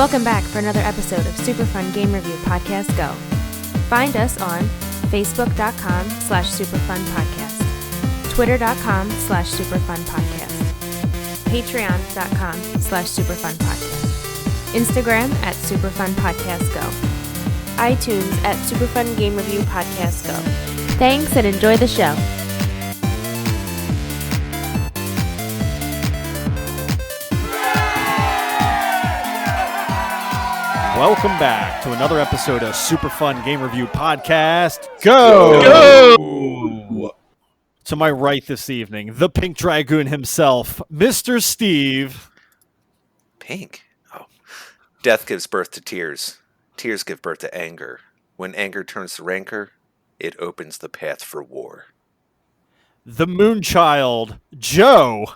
Welcome back for another episode of Super Fun Game Review Podcast Go. Find us on facebook.com/superfunpodcast, twitter.com/superfunpodcast, patreon.com/superfunpodcast, Instagram at superfunpodcastgo, iTunes at Superfun Game Review Podcast Go. Thanks and enjoy the show. Welcome back to another episode of Super Fun Game Review Podcast. Go! To my right this evening, the Pink Dragoon himself, Mr. Steve. Pink? Oh. Death gives birth to tears. Tears give birth to anger. When anger turns to rancor, it opens the path for war. The Moonchild, Joe.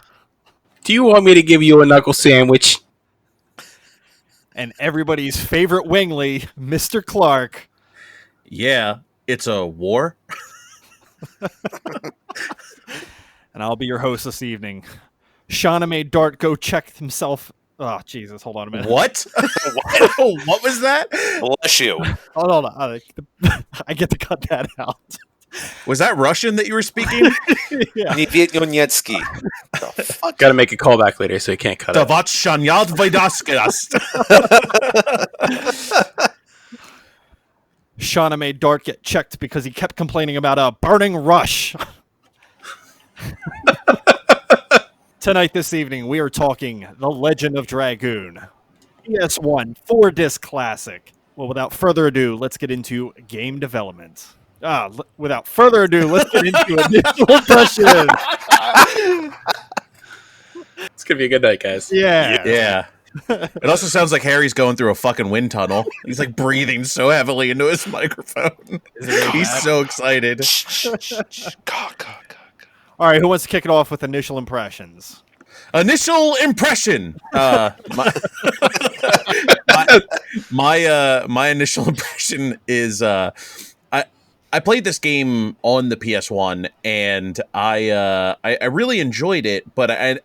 Do you want me to give you a knuckle sandwich? And everybody's favorite wingly, Mr. Clark. Yeah, it's a war. And I'll be your host this evening. Shauna made Dart go check himself. Oh, Jesus, hold on a minute. What? What was that? Bless you. Hold on. I get to cut that out. Was that Russian that you were speaking? Yeah. Got to make a callback later, so you can't cut it. Shauna made Dart get checked because he kept complaining about a burning rush. Tonight, this evening, we are talking The Legend of Dragoon. PS1 4-disc classic. Well, without further ado, let's get into game development. Without further ado, let's get into initial impressions. It's going to be a good night, guys. Yeah. It also sounds like Harry's going through a fucking wind tunnel. He's like breathing so heavily into his microphone. He's so excited. All right, who wants to kick it off with initial impressions? Initial impression. My initial impression is I played this game on the PS1 and I really enjoyed it, but I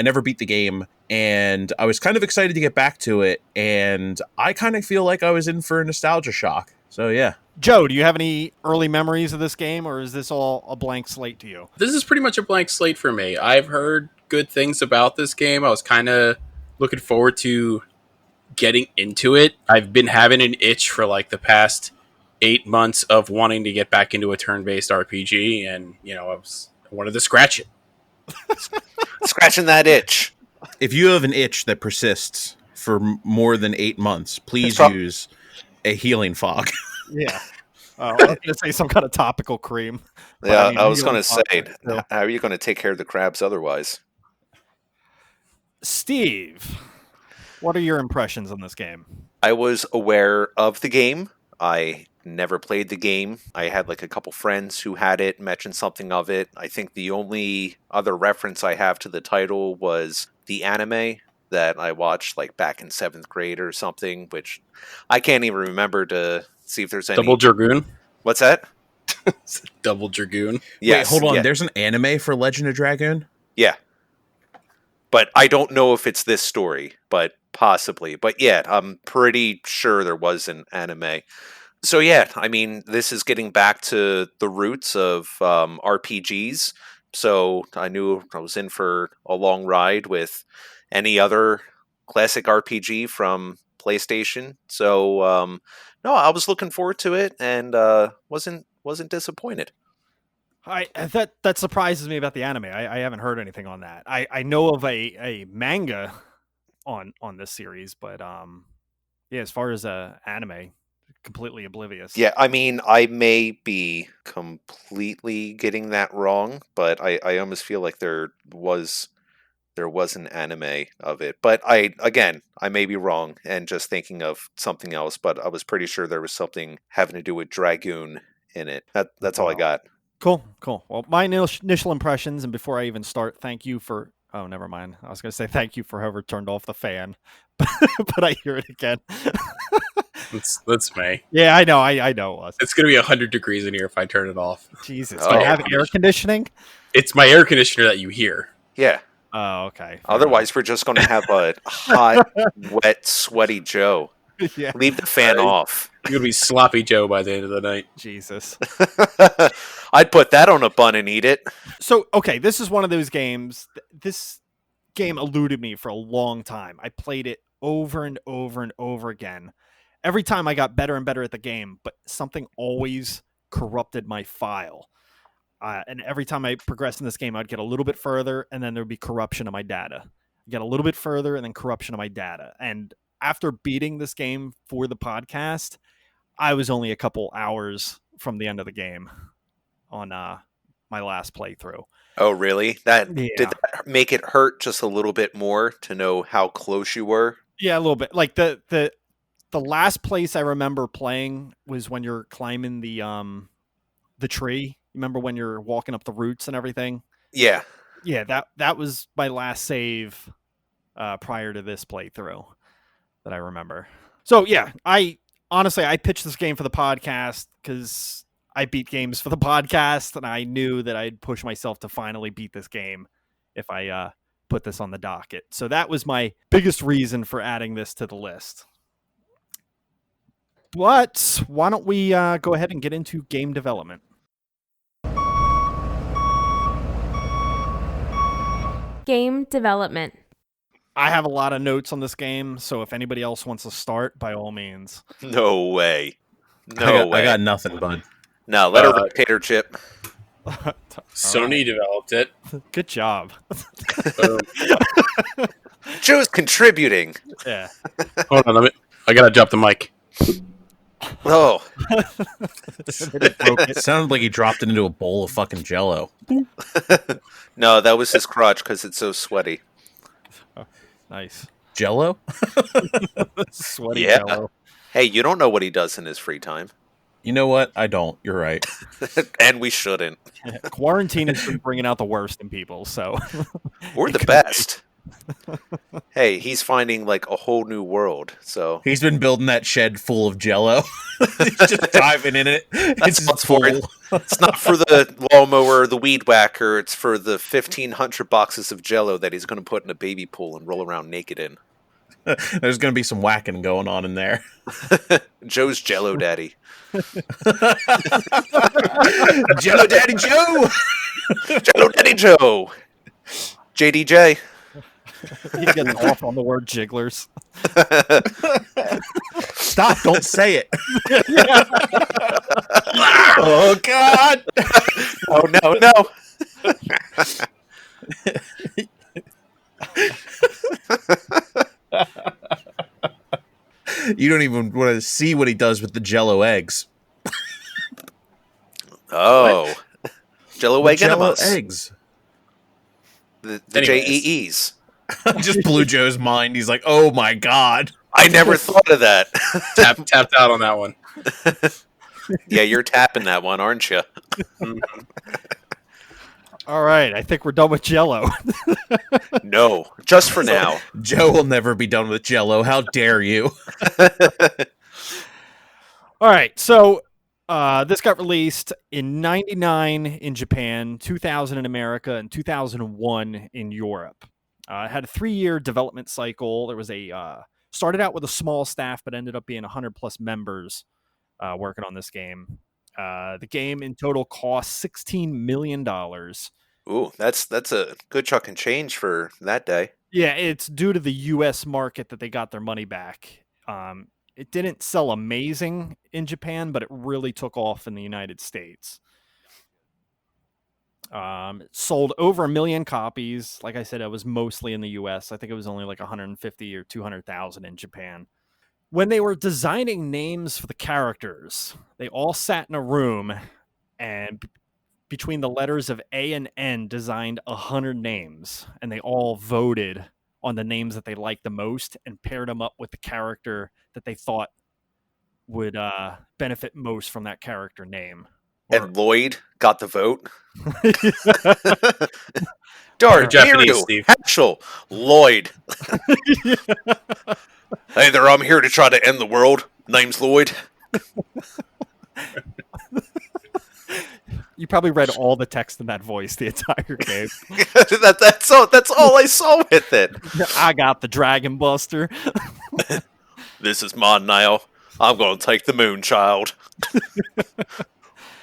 never beat the game and I was kind of excited to get back to it, and I kind of feel like I was in for a nostalgia shock. So yeah. Joe, do you have any early memories of this game, or is this all a blank slate to you? This is pretty much a blank slate for me. I've heard good things about this game. I was kind of looking forward to getting into it. I've been having an itch for like the past 8 months of wanting to get back into a turn-based RPG, and I wanted to scratch it. Scratching that itch. If you have an itch that persists for more than 8 months, please use a healing fog. Yeah. I was going to say some kind of topical cream. Yeah, I was going to say, how are you going to take care of the crabs otherwise? Steve, what are your impressions on this game? I was aware of the game. I never played the game. I had like a couple friends who had it, mentioned something of it. I think the only other reference I have to the title was the anime that I watched like back in 7th grade or something, which I can't even remember to see if there's any. Double Dragoon? What's that? Double Dragoon? Yes. Wait, hold on. Yeah. There's an anime for Legend of Dragoon? Yeah. But I don't know if it's this story, but possibly. But yeah, I'm pretty sure there was an anime. So yeah, I mean, this is getting back to the roots of RPGs. So I knew I was in for a long ride with any other classic RPG from PlayStation. So no, I was looking forward to it and wasn't disappointed. That surprises me about the anime. I haven't heard anything on that. I know of a manga on this series, but yeah, as far as anime, completely oblivious. Yeah, I mean, I may be completely getting that wrong, but I almost feel like there was an anime of it. But I may be wrong and just thinking of something else, but I was pretty sure there was something having to do with Dragoon in it. That's all I got. Cool. Well, my initial impressions, and before I even start, thank you for... Oh, never mind. I was going to say thank you for whoever turned off the fan, but I hear it again. That's me. Yeah, I know. I know it was. It's going to be 100 degrees in here if I turn it off. Jesus. Do I have air conditioning? It's my air conditioner that you hear. Yeah. Oh, okay. Fair Otherwise, we're just going to have a hot, wet, sweaty Joe. enough. Yeah. Leave the fan off. You're going to be sloppy Joe by the end of the night. Jesus. I'd put that on a bun and eat it. So, okay, this is one of those games. This game eluded me for a long time. I played it over and over and over again. Every time I got better and better at the game, but something always corrupted my file. And every time I progressed in this game, I'd get a little bit further, and then there'd be corruption of my data. Get a little bit further, and then corruption of my data. And after beating this game for the podcast, I was only a couple hours from the end of the game on my last playthrough. Oh, really? Did Yeah. that make it hurt just a little bit more to know how close you were? Yeah, a little bit. Like the last place I remember playing was when you're climbing the tree. Remember when you're walking up the roots and everything? Yeah. Yeah, that was my last save prior to this playthrough that I remember. So yeah, I pitched this game for the podcast because I beat games for the podcast, and I knew that I'd push myself to finally beat this game if I put this on the docket. So that was my biggest reason for adding this to the list. But why don't we go ahead and get into game development? Game development. I have a lot of notes on this game, so if anybody else wants to start, by all means. No way. No way. I got nothing, bud. No, let her potato chip. Sony developed it. Good job. Boom. Joe's contributing. Yeah. Hold on, I gotta drop the mic. Oh. It sounded like he dropped it into a bowl of fucking Jello. No, that was his crotch because it's so sweaty. Nice. Jello? Sweaty Yeah. Jello. Hey, you don't know what he does in his free time. You know what? I don't. You're right. And we shouldn't. Quarantine has been bringing out the worst in people, so We're the best. Hey, he's finding like a whole new world. So He's been building that shed full of Jello. He's just diving in it. It's what's full. for it. It's not for the lawnmower or the weed whacker. It's for the 1,500 boxes of Jello that he's going to put in a baby pool and roll around naked in. There's going to be some whacking going on in there. Joe's Jello Daddy. Jello Daddy Joe! Jello Daddy Joe. JDJ. he's getting off on the word jigglers. Stop, don't say it. Oh, God. Oh, no. You don't even want to see what he does with the Jello eggs. Oh. Jello egg Jello enemas. eggs. The Anyways. JEEs. Just blew Joe's mind. He's like, oh, my God. I never thought of that. Tapped out on that one. Yeah, you're tapping that one, aren't you? All right, I think we're done with Jello. No, just for now. Joe will never be done with Jello. How dare you? All right, so this got released in '99 in Japan, 2000 in America, and 2001 in Europe. It had a 3-year development cycle. There was started out with a small staff, but ended up being 100 plus members working on this game. The game in total cost $16 million. Ooh, that's a good chunk and change for that day. Yeah, it's due to the U.S. market that they got their money back. It didn't sell amazing in Japan, but it really took off in the United States. It sold over 1 million copies. Like I said, it was mostly in the U.S. I think it was only like 150 or 200,000 in Japan. When they were designing names for the characters, they all sat in a room and between the letters of A and N designed 100 names, and they all voted on the names that they liked the most and paired them up with the character that they thought would benefit most from that character name. And Lloyd got the vote. Darn, Japanese, Miru, Steve. Hatchel, Lloyd. Either I'm here to try to end the world. Name's Lloyd. You probably read all the text in that voice the entire game. That's all I saw with it. I got the Dragon Buster. This is mine now. I'm going to take the moon, child.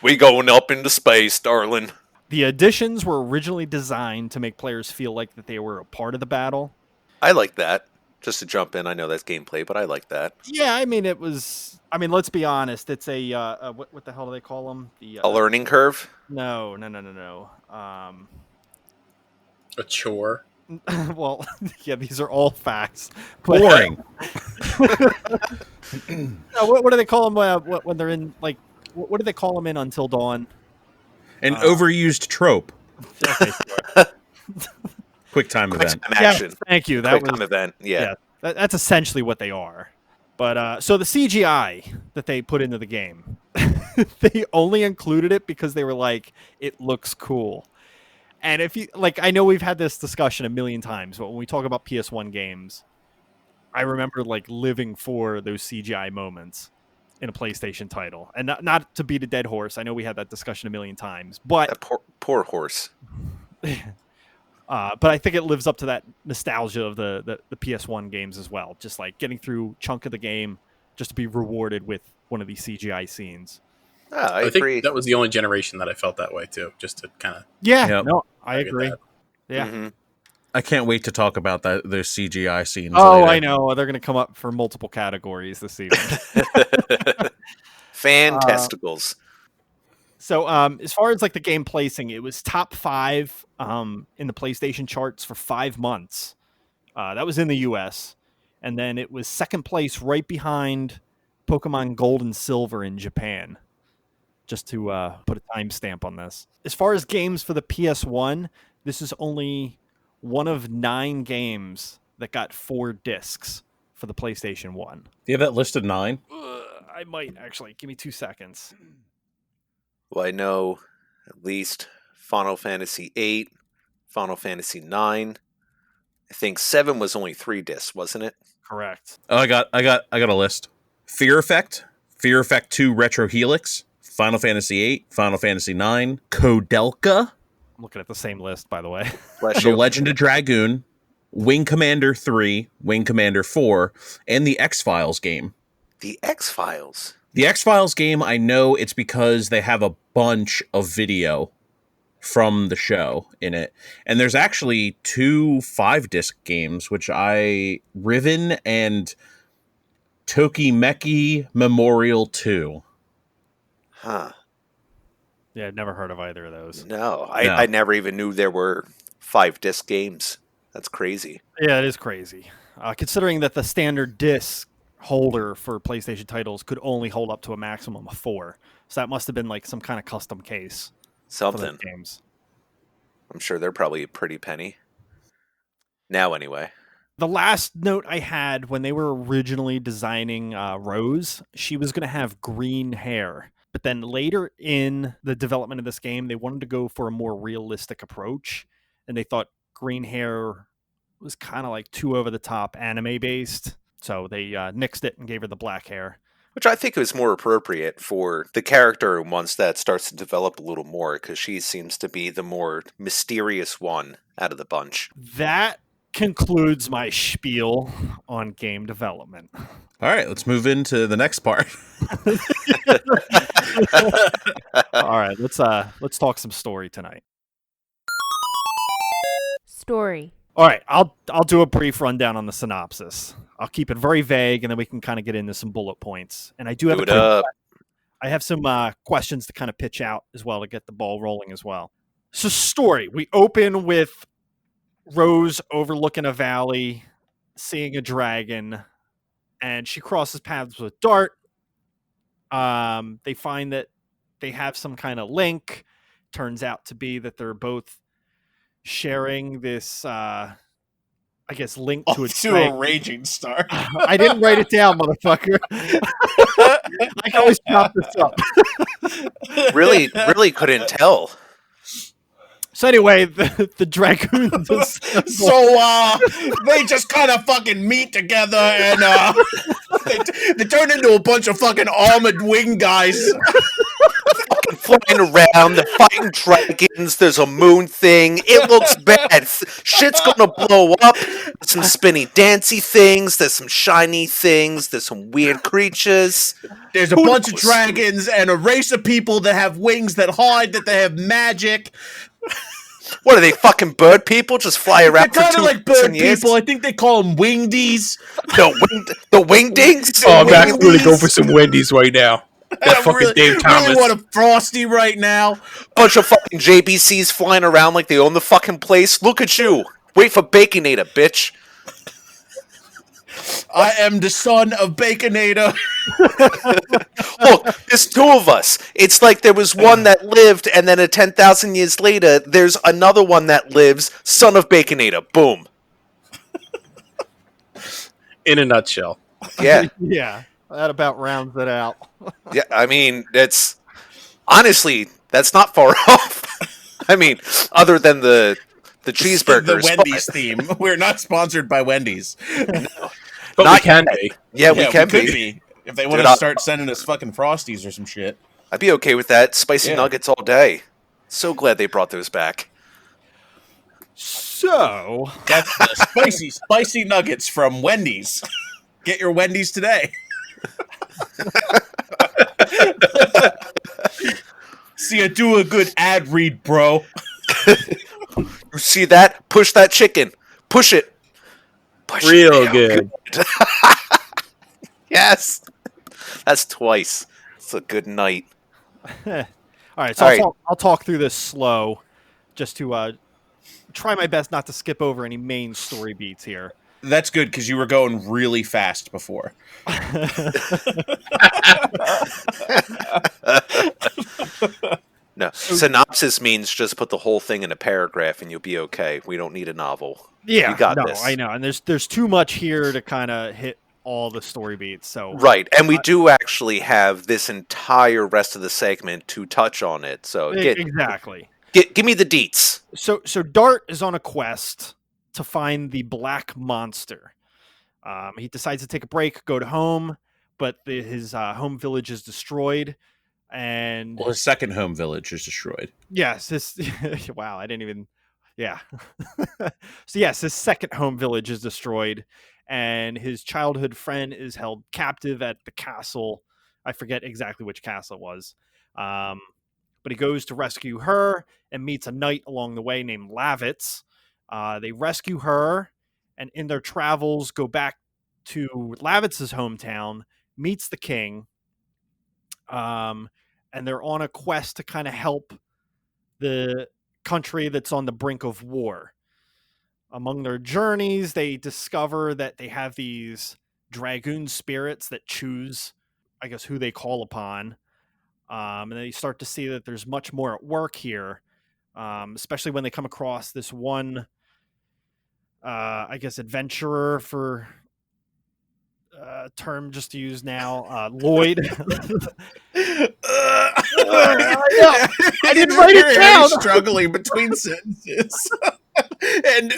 We going up into space, darling. The additions were originally designed to make players feel like that they were a part of the battle. I like that. Just to jump in, I know that's gameplay, but I like that. Yeah, I mean, let's be honest. It's what the hell do they call them? A learning curve? No. A chore. Well, yeah, these are all facts. Boring. No, what do they call them when they're in, like, what do they call them in Until Dawn? An overused trope. Okay, Quick time event. Quick time action. Yeah, thank you. Quick time event. Yeah. That's essentially what they are. But so the CGI that they put into the game, they only included it because they were like, it looks cool. And if you like, I know we've had this discussion a million times, but when we talk about PS1 games, I remember like living for those CGI moments in a PlayStation title. And not to beat a dead horse, I know we had that discussion a million times, but That poor horse. but I think it lives up to that nostalgia of the PS1 games as well. Just like getting through a chunk of the game just to be rewarded with one of these CGI scenes. I think agree. that was the only generation that I felt that way too. Just to kind of Yeah, no, I agree. that. Yeah. Mm-hmm. I can't wait to talk about those CGI scenes. Oh, later. I know. They're going to come up for multiple categories this evening. Fan testicles. So, as far as like the game placing, it was top 5 in the PlayStation charts for 5 months. That was in the US. And then it was second place right behind Pokemon Gold and Silver in Japan. Just to put a timestamp on this. As far as games for the PS1, this is only one of 9 games that got 4 discs for the PlayStation 1. Do you have that listed 9? I might actually. Give me 2 seconds. Well, I know at least Final Fantasy VIII, Final Fantasy IX. I think 7 was only 3 discs, wasn't it? Correct. Oh, I got a list. Fear Effect 2 Retro Helix, Final Fantasy VIII, Final Fantasy IX, Kodelka, I'm looking at the same list, by the way. Bless The you. Legend of Dragoon, Wing Commander 3, Wing Commander 4, and the X-Files game. The X-Files. The X-Files game, I know it's because they have a bunch of video from the show in it. And there's actually 2 5-disc games, which Riven and Tokimeki Memorial 2. Huh. Yeah, I've never heard of either of those. No, No. I never even knew there were 5-disc games. That's crazy. Yeah, it is crazy. Considering that the standard disc holder for PlayStation titles could only hold up to a maximum of 4. So that must have been like some kind of custom case for those Something. games. I'm sure they're probably a pretty penny. Now, anyway. The last note I had when they were originally designing Rose, she was going to have green hair. But then later in the development of this game, they wanted to go for a more realistic approach. And they thought green hair was kind of like too over the top anime based. So they nixed it and gave her the black hair. Which I think is more appropriate for the character once that starts to develop a little more, because she seems to be the more mysterious one out of the bunch. That concludes my spiel on game development. All right, let's move into the next part. All right, let's talk some story tonight. Story. All right, I'll do a brief rundown on the synopsis. I'll keep it very vague, and then we can kind of get into some bullet points. And I do have Do it up. I have some questions to kind of pitch out as well to get the ball rolling as well. So, story. We open with Rose overlooking a valley, seeing a dragon, and she crosses paths with Dart. They find that they have some kind of link. Turns out to be that they're both sharing this, I guess, link to a dragon. raging star. I didn't write it down, motherfucker. I can always chop this up. Really couldn't tell. So anyway, the dragoons. They just kind of fucking meet together and they turn into a bunch of fucking armored wing guys. flying around, they're fighting dragons, there's a moon thing. It looks bad. Shit's gonna blow up. There's some spinny dancy things, there's some shiny things, there's some weird creatures. There's a bunch of dragons and a race of people that have wings that hide, that they have magic. What are they, fucking bird people? Just fly around They're for kind of like bird 2,000 years? people. I think they call them wingdies. The wingdings? Oh, I'm actually gonna go for some Wendy's right now. That fucking Dave Thomas. Really want a Frosty right now. Bunch of fucking JBCs flying around like they own the fucking place. Look at you. Wait for Baconator, bitch. I am the son of Baconator. Look, there's two of us. It's like there was one that lived, and then 10,000 years later, there's another one that lives, son of Baconator. Boom. In a nutshell. Yeah. Yeah, that about rounds it out. Yeah, I mean, that's... Honestly, that's not far off. I mean, other than the cheeseburgers. The Wendy's theme. We're not sponsored by Wendy's. But Not we can yet. be. Yeah, we can could be. If they want Dude, to I'll- start sending us fucking Frosties or some shit. I'd be okay with that. Spicy Yeah. nuggets all day. So glad they brought those back. So, That's the spicy nuggets from Wendy's. Get your Wendy's today. See, I do a good ad read, bro. You see that? Push that chicken. Push it. Push it Real real good. Yes. That's twice. It's a good night. all right. So All right. I'll talk through this slow, just to try my best not to skip over any main story beats here. That's good because you were going really fast before. No. Synopsis means just put the whole thing in a paragraph and you'll be okay. We don't need a novel. Yeah, You got no, this. I know, and there's too much here to kind of hit all the story beats. So Right. And we do actually have this entire rest of the segment to touch on it. So exactly. give me the deets. So Dart is on a quest to find the black monster. He decides to take a break, go to home, but his home village is destroyed. And Well, his second home village is destroyed. yes, this wow, I didn't even yeah. So yes, his second home village is destroyed, and his childhood friend is held captive at the castle. I forget exactly which castle it was. But he goes to rescue her and meets a knight along the way named Lavitz. They rescue her, and in their travels go back to Lavitz's hometown, meets the king, and they're on a quest to kind of help the country that's on the brink of war. Among their journeys, they discover that they have these dragoon spirits that choose, I guess, who they call upon. And they start to see that there's much more at work here, especially when they come across this one, I guess, adventurer for term just to use now, Lloyd. I didn't write it down. Struggling between sentences. And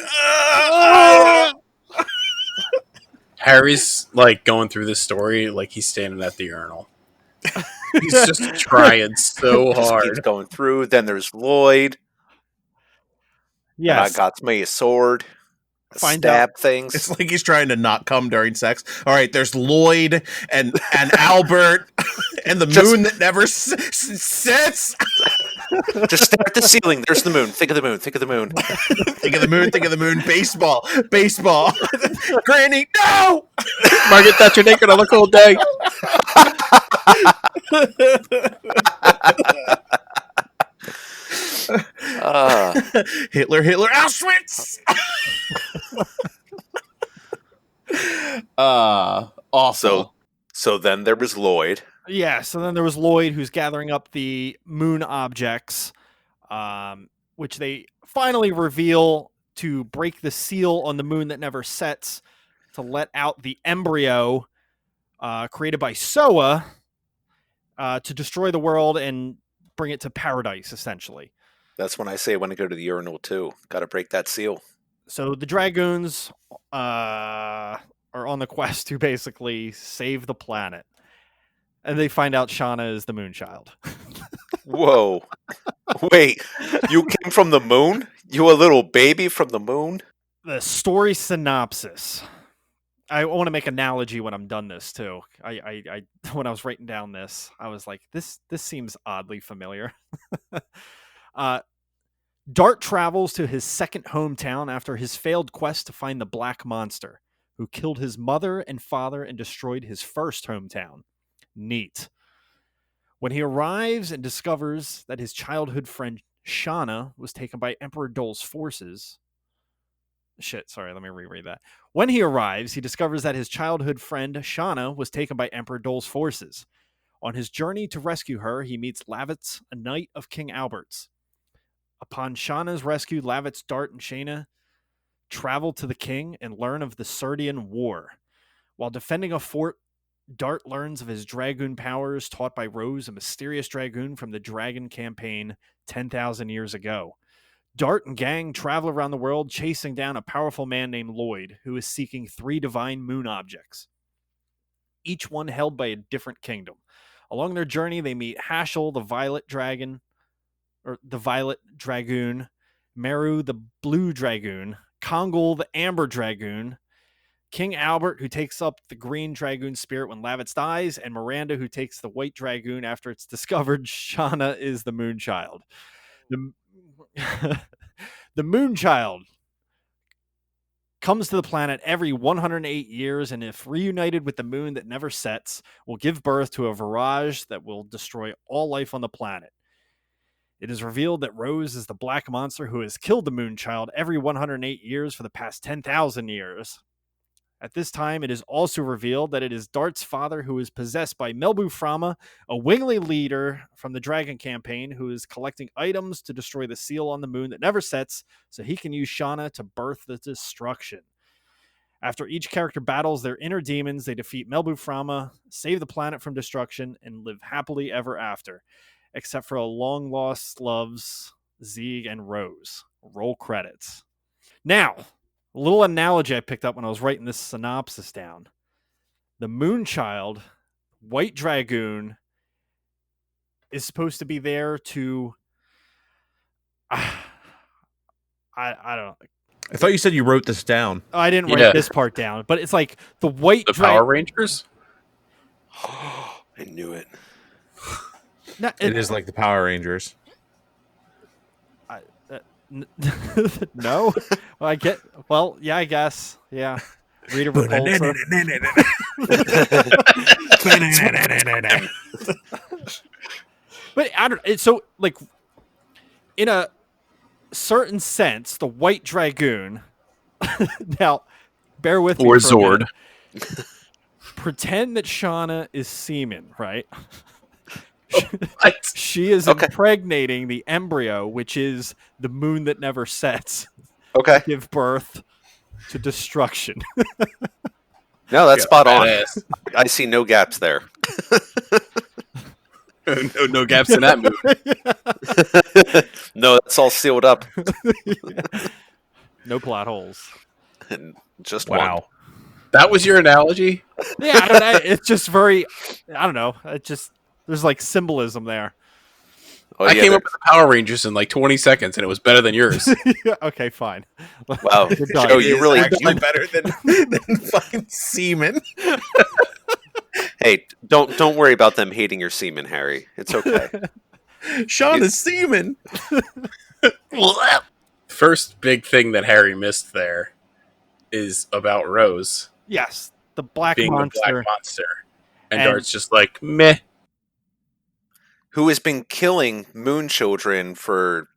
Harry's like going through this story like he's standing at the urinal. He's just trying so Just keeps hard. going through. Then there's Lloyd. Yes. I got me a sword. Find Stab things. it's like he's trying to not come during sex. All right, there's Lloyd and Albert and the Just- moon that never sets. Just stare at the ceiling. There's the moon. Think of the moon. Think of the moon. Think of the moon. Think of the moon. Baseball. Granny, no. Margaret Thatcher naked on a cold day. Hitler, Auschwitz. Awful. So then there was Lloyd. Yeah, so then there was Lloyd, who's gathering up the moon objects, which they finally reveal to break the seal on the moon that never sets, to let out the embryo created by Soa to destroy the world and bring it to paradise, essentially. That's when I say when I go to the urinal too. Got to break that seal. So the Dragoons are on the quest to basically save the planet. And they find out Shauna is the Moonchild. Whoa. Wait, you came from the moon? You a little baby from the moon? The story synopsis. I want to make an analogy when I'm done this too. I when I was writing down this, I was like, this seems oddly familiar. Dart travels to his second hometown after his failed quest to find the Black Monster, who killed his mother and father and destroyed his first hometown. Neat. When he arrives and discovers that his childhood friend Shauna was taken by Emperor Dole's forces. Let me reread that. When he arrives, he discovers that his childhood friend Shauna was taken by Emperor Dole's forces. On his journey to rescue her, he meets Lavitz, a knight of King Albert's. Upon Shauna's rescue, Lavitz, Dart, and Shayna travel to the king and learn of the Serdian War. While defending a fort, Dart learns of his dragoon powers taught by Rose, a mysterious dragoon from the Dragon campaign 10,000 years ago. Dart and gang travel around the world chasing down a powerful man named Lloyd, who is seeking 3 divine moon objects, each one held by a different kingdom. Along their journey, they meet Hashel, the Violet Dragoon, Meru, the Blue Dragoon, Kongol, the Amber Dragoon, King Albert, who takes up the Green Dragoon spirit when Lavitz dies, and Miranda, who takes the White Dragoon after it's discovered Shauna is the Moonchild. The Moonchild comes to the planet every 108 years, and if reunited with the moon that never sets, will give birth to a virage that will destroy all life on the planet. It is revealed that Rose is the Black Monster who has killed the Moonchild every 108 years for the past 10,000 years. At this time, it is also revealed that it is Dart's father who is possessed by Melbu Frama, a wingly leader from the Dragon campaign who is collecting items to destroy the seal on the moon that never sets so he can use Shauna to birth the destruction. After each character battles their inner demons, they defeat Melbu Frama, save the planet from destruction, and live happily ever after, except for a long-lost loves, Zieg and Rose. Roll credits. Now, a little analogy I picked up when I was writing this synopsis down. The Moonchild, White Dragoon, is supposed to be there to... I don't... I thought you said you wrote this down. I didn't write this part down, but it's like the White Dragoon. Power Rangers? I knew it. No, it is like the Power Rangers. No, I guess. Yeah. Rita Repulsa. But I don't. It's so like, in a certain sense, the White Dragoon. Now, bear with me. Or Zord. Pretend that Shauna is semen, right? What? She is impregnating the embryo, which is the moon that never sets. Okay. To give birth to destruction. No, that's spot on. I see no gaps there. no gaps in that movie. No, that's all sealed up. No plot holes. Just wow. one. That was your analogy? Yeah, it's just very. I don't know. It just there's like symbolism there. Oh, I came up with the Power Rangers in like 20 seconds, and it was better than yours. Okay, fine. Wow, Joe, you really actually better than fucking semen. Hey, don't worry about them hating your semen, Harry. It's okay. Sean is semen. First big thing that Harry missed there is about Rose. Yes, the Black being Monster. The Black Monster. And Dart's just like, meh. Who has been killing moon children for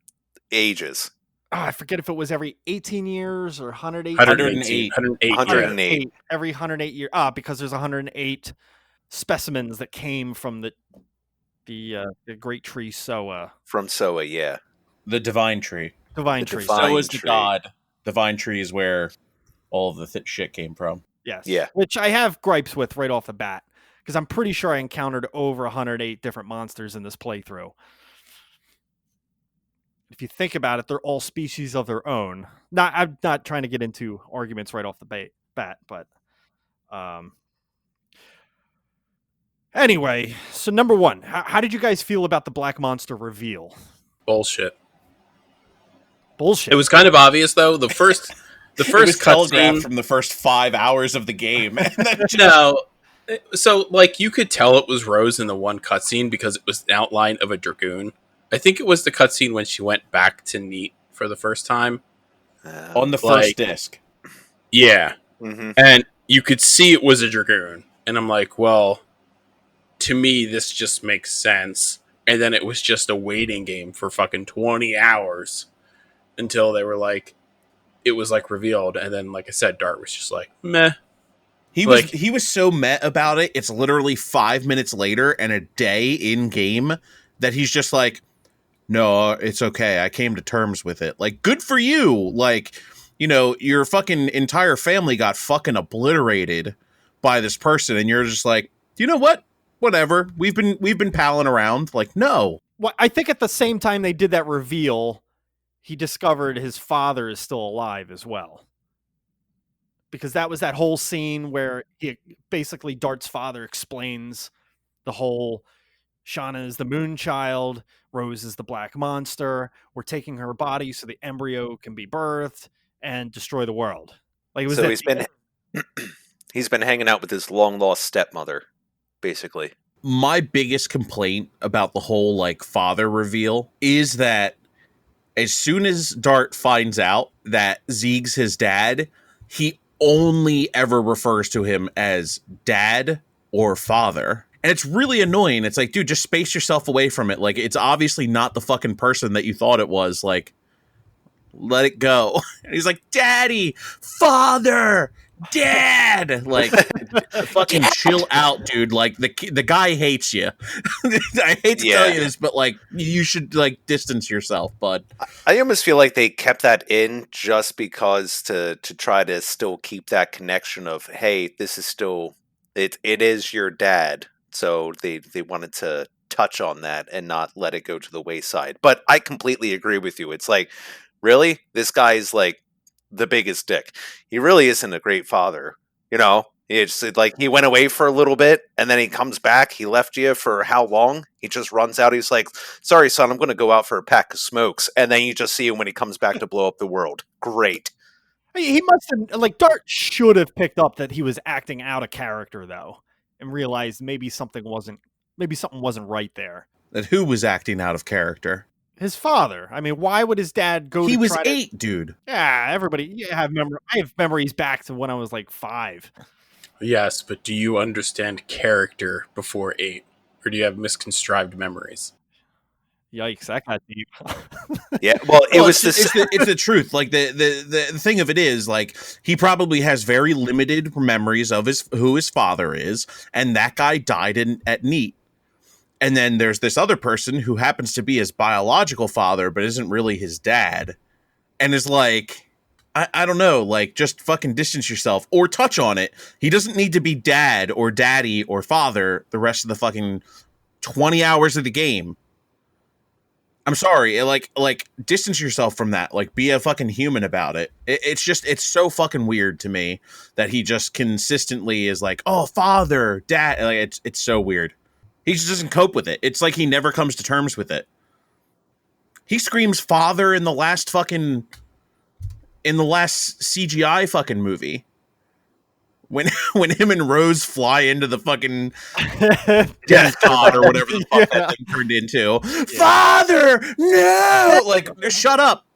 ages. Oh, I forget if it was every 18 years or 108. 108. Every 108 years. Because there's 108 specimens that came from the great tree Soa. From Soa, yeah. The divine tree. Divine tree. Soa is the god. Divine tree is where all of the shit came from. Yes. Yeah. Which I have gripes with right off the bat. Because I'm pretty sure I encountered over 108 different monsters in this playthrough. If you think about it, they're all species of their own. I'm not trying to get into arguments right off the bat, but anyway, So number one, how did you guys feel about the Black Monster reveal? Bullshit. Bullshit. It was kind of obvious though. The first It was telegraphed cutscene. from the first 5 hours of the game. And then just, No, so like you could tell it was Rose in the one cutscene because it was an outline of a dragoon. I think it was the cutscene when she went back to Neat for the first time. on the Like- first disc. Yeah, Mm-hmm. and you could see it was a dragoon, and I'm like, well, to me this just makes sense. And then it was just a waiting game for fucking 20 hours until they were like, it was like revealed, and then like I said, Dart was just like, meh. He was so meh about it. It's literally 5 minutes later and a day in game that he's just like, no, it's okay. I came to terms with it. Like, good for you. Like, you know, your fucking entire family got fucking obliterated by this person, and you're just like, you know what? Whatever. We've been palling around. Like, no. Well, I think at the same time they did that reveal, he discovered his father is still alive as well. Because that was that whole scene where basically Dart's father explains the whole Shauna is the moon child, Rose is the black monster, we're taking her body so the embryo can be birthed and destroy the world. Like it was So he's been hanging out with his long lost stepmother, basically. My biggest complaint about the whole like father reveal is that as soon as Dart finds out that Zeeg's his dad, he only ever refers to him as dad or father. And it's really annoying. It's like, dude, just space yourself away from it. Like, it's obviously not the fucking person that you thought it was. Like, let it go. And he's like, daddy, father, dad. Like, fucking chill out, dude. Like, the guy hates you. I hate to tell you this, but like, you should like distance yourself, bud. I almost feel like they kept that in just because to try to still keep that connection of, hey, this is still it is your dad. So they wanted to touch on that and not let it go to the wayside. But I completely agree with you. It's like, really? This guy's like the biggest dick. He really isn't a great father. You know, it's like he went away for a little bit and then he comes back. He left you for how long? He just runs out. He's like, sorry, son, I'm going to go out for a pack of smokes. And then you just see him when he comes back to blow up the world. Great. He must have, like, Dart should have picked up that he was acting out of character, though, and realized maybe something wasn't right there. That who was acting out of character? His father. I mean, why would his dad go? He to was try 8, dude. Yeah, everybody. I have memories back to when I was like 5. Yes, but do you understand character before 8? Or do you have misconstrued memories? Yikes, that got deep. Yeah, well, It's the truth. Like the thing of it is, like, he probably has very limited memories of who his father is, and that guy died at Neat. And then there's this other person who happens to be his biological father, but isn't really his dad, and is like, I don't know, like, just fucking distance yourself or touch on it. He doesn't need to be dad or daddy or father the rest of the fucking 20 hours of the game. I'm sorry, like distance yourself from that. Like, be a fucking human about it. It's so fucking weird to me that he just consistently is like, oh, father, dad. Like, it's so weird. He just doesn't cope with it. It's like he never comes to terms with it. He screams father in the last CGI fucking movie. When him and Rose fly into the fucking death pod or whatever the fuck that thing turned into. Yeah. Father, no! Like, shut up.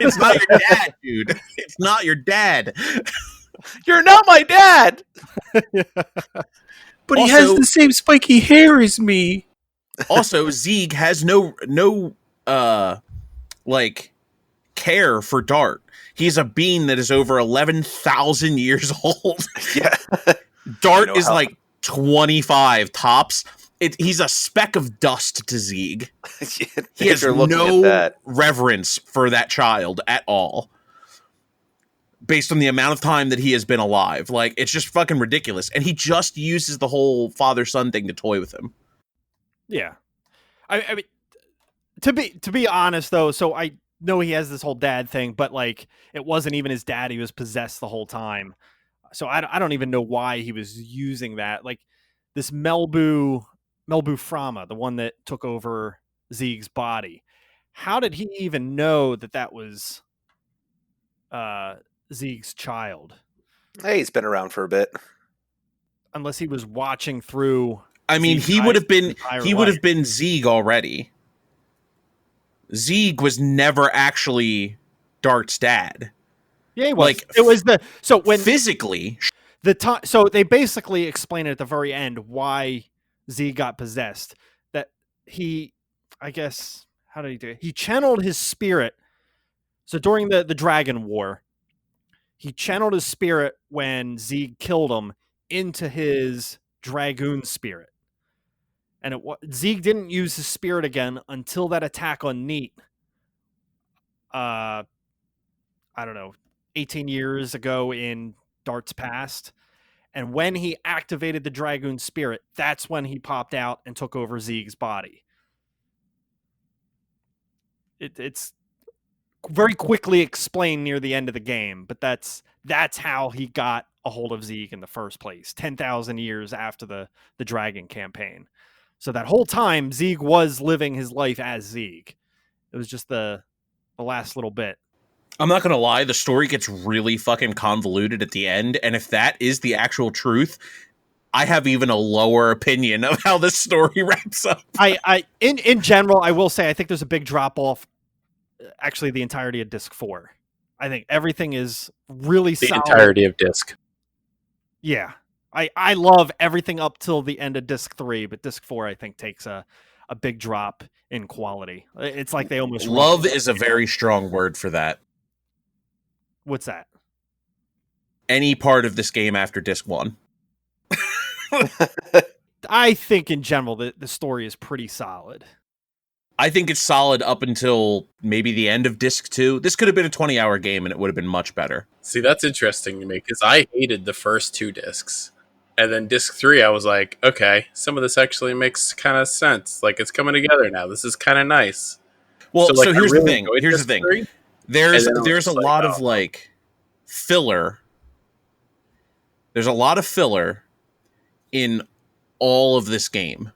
It's not your dad, dude. It's not your dad. You're not my dad! But he has the same spiky hair as me. Also, Zeeg has no like care for Dart. He's a being that is over 11,000 years old. Yeah. Dart is like 25 tops. He's a speck of dust to Zeeg. He has no reverence for that child at all. Based on the amount of time that he has been alive. Like, it's just fucking ridiculous. And he just uses the whole father-son thing to toy with him. Yeah. I mean, to be honest, though, so I know he has this whole dad thing, but, like, it wasn't even his dad. He was possessed the whole time. So I don't even know why he was using that. Like, this Melbu Melbu the one that took over Zeke's body. How did he even know that that was Zeke's child? Hey, he's been around for a bit. Unless he was watching through. I mean, Zeke's he would have been entire he would life. have been Zeke already. Zeke was never actually Dart's dad. Yeah, he was. Like, It was the so when physically. the time. So they basically explain it at the very end why Zeke got possessed. That he, I guess, how did he do it? He channeled his spirit. So during the Dragon War, he channeled his spirit when Zeke killed him into his Dragoon spirit. And Zeke didn't use his spirit again until that attack on Neat. I don't know, 18 years ago in Dart's past. And when he activated the Dragoon spirit, that's when he popped out and took over Zeke's body. It's very quickly explained near the end of the game, but that's how he got a hold of Zeke in the first place, 10,000 years after the Dragon campaign. So that whole time, Zeke was living his life as Zeke. It was just the last little bit. I'm not gonna lie, the story gets really fucking convoluted at the end, and if that is the actual truth, I have even a lower opinion of how this story wraps up. In general, I will say I think there's a big drop off. Actually, the entirety of Disc 4. I think everything is really The solid. entirety of Disc. Yeah. I love everything up till the end of Disc 3, but Disc 4 I think takes a big drop in quality. It's like they almost Love is a very strong word for that. What's that? Any part of this game after Disc 1. I think in general the story is pretty solid. I think it's solid up until maybe the end of Disc 2. This could have been a 20-hour game and it would have been much better. See, that's interesting to me because I hated the first 2 discs. And then Disc 3, I was like, okay, some of this actually makes kind of sense. Like, it's coming together now. This is kind of nice. Well, so I here's the really thing. enjoyed Here's the Disc thing. 3, There's and then I was a like, lot oh. of like filler. There's a lot of filler in all of this game.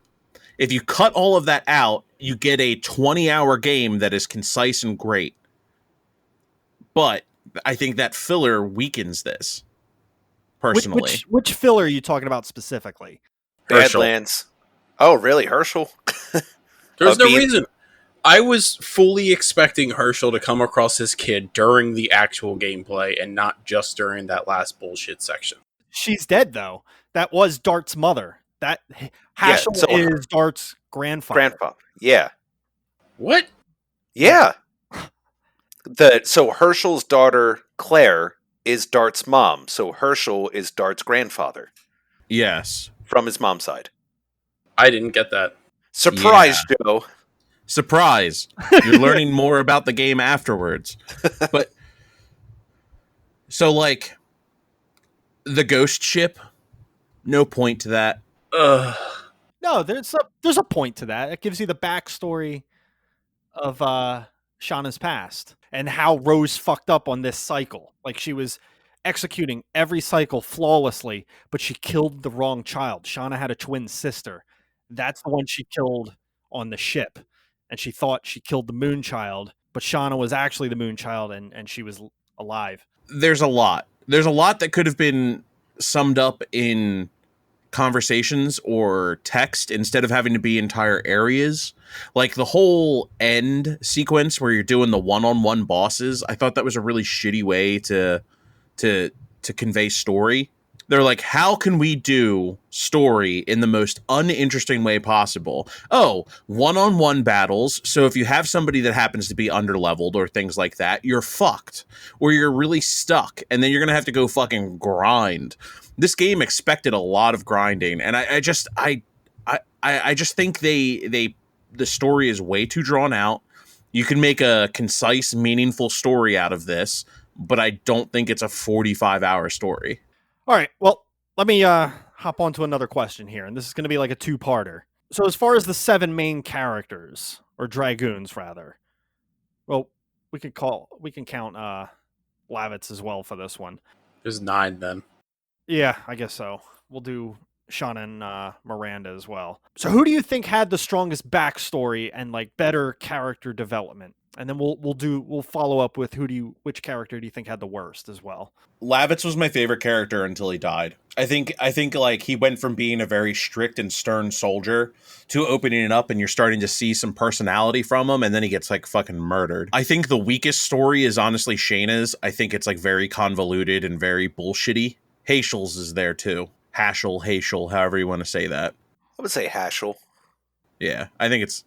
If you cut all of that out, you get a 20-hour game that is concise and great. But I think that filler weakens this. Personally. Which filler are you talking about specifically? Herschel. Badlands. Oh, really? Herschel? There's no Beat- reason. I was fully expecting Herschel to come across his kid during the actual gameplay and not just during that last bullshit section. She's dead though. That was Dart's mother. That Haschel so- is Dart's grandfather. Grandpa. Yeah. What? Yeah. So Herschel's daughter, Claire, is Dart's mom. So Herschel is Dart's grandfather Yes. from his mom's side. I didn't get that. Surprise, Joe. Surprise. You're learning more about the game afterwards. But so like the ghost ship, no point to that. Ugh. No, there's a point to that. It gives you the backstory of Shauna's past and how Rose fucked up on this cycle. Like she was executing every cycle flawlessly, but she killed the wrong child. Shauna had a twin sister. That's the one she killed on the ship. And she thought she killed the moon child, but Shauna was actually the moon child and she was alive. There's a lot. There's a lot that could have been summed up in conversations or text instead of having to be entire areas. Like the whole end sequence where you're doing the one-on-one bosses, I thought that was a really shitty way to convey story. They're like, how can we do story in the most uninteresting way possible? Oh, one-on-one battles. So if you have somebody that happens to be underleveled or things like that, you're fucked. Or you're really stuck. And then you're going to have to go fucking grind. This game expected a lot of grinding. And I just think the story is way too drawn out. You can make a concise, meaningful story out of this, but I don't think it's a 45-hour story. All right. Well, let me hop on to another question here, and this is going to be like a two-parter. So as far as the 7 main characters, or dragoons rather, well, we can count Lavitz as well for this one. There's 9 then. Yeah, I guess so. We'll do Shauna and Miranda as well. So who do you think had the strongest backstory and like better character development? And then we'll follow up with which character do you think had the worst as well? Lavitz was my favorite character until he died. I think like he went from being a very strict and stern soldier to opening it up, and you're starting to see some personality from him, and then he gets like fucking murdered. I think the weakest story is honestly Shayna's. I think it's like very convoluted and very bullshitty. Haechel's is there too. Haeschel, however you want to say that. I would say Haschel. Yeah, I think it's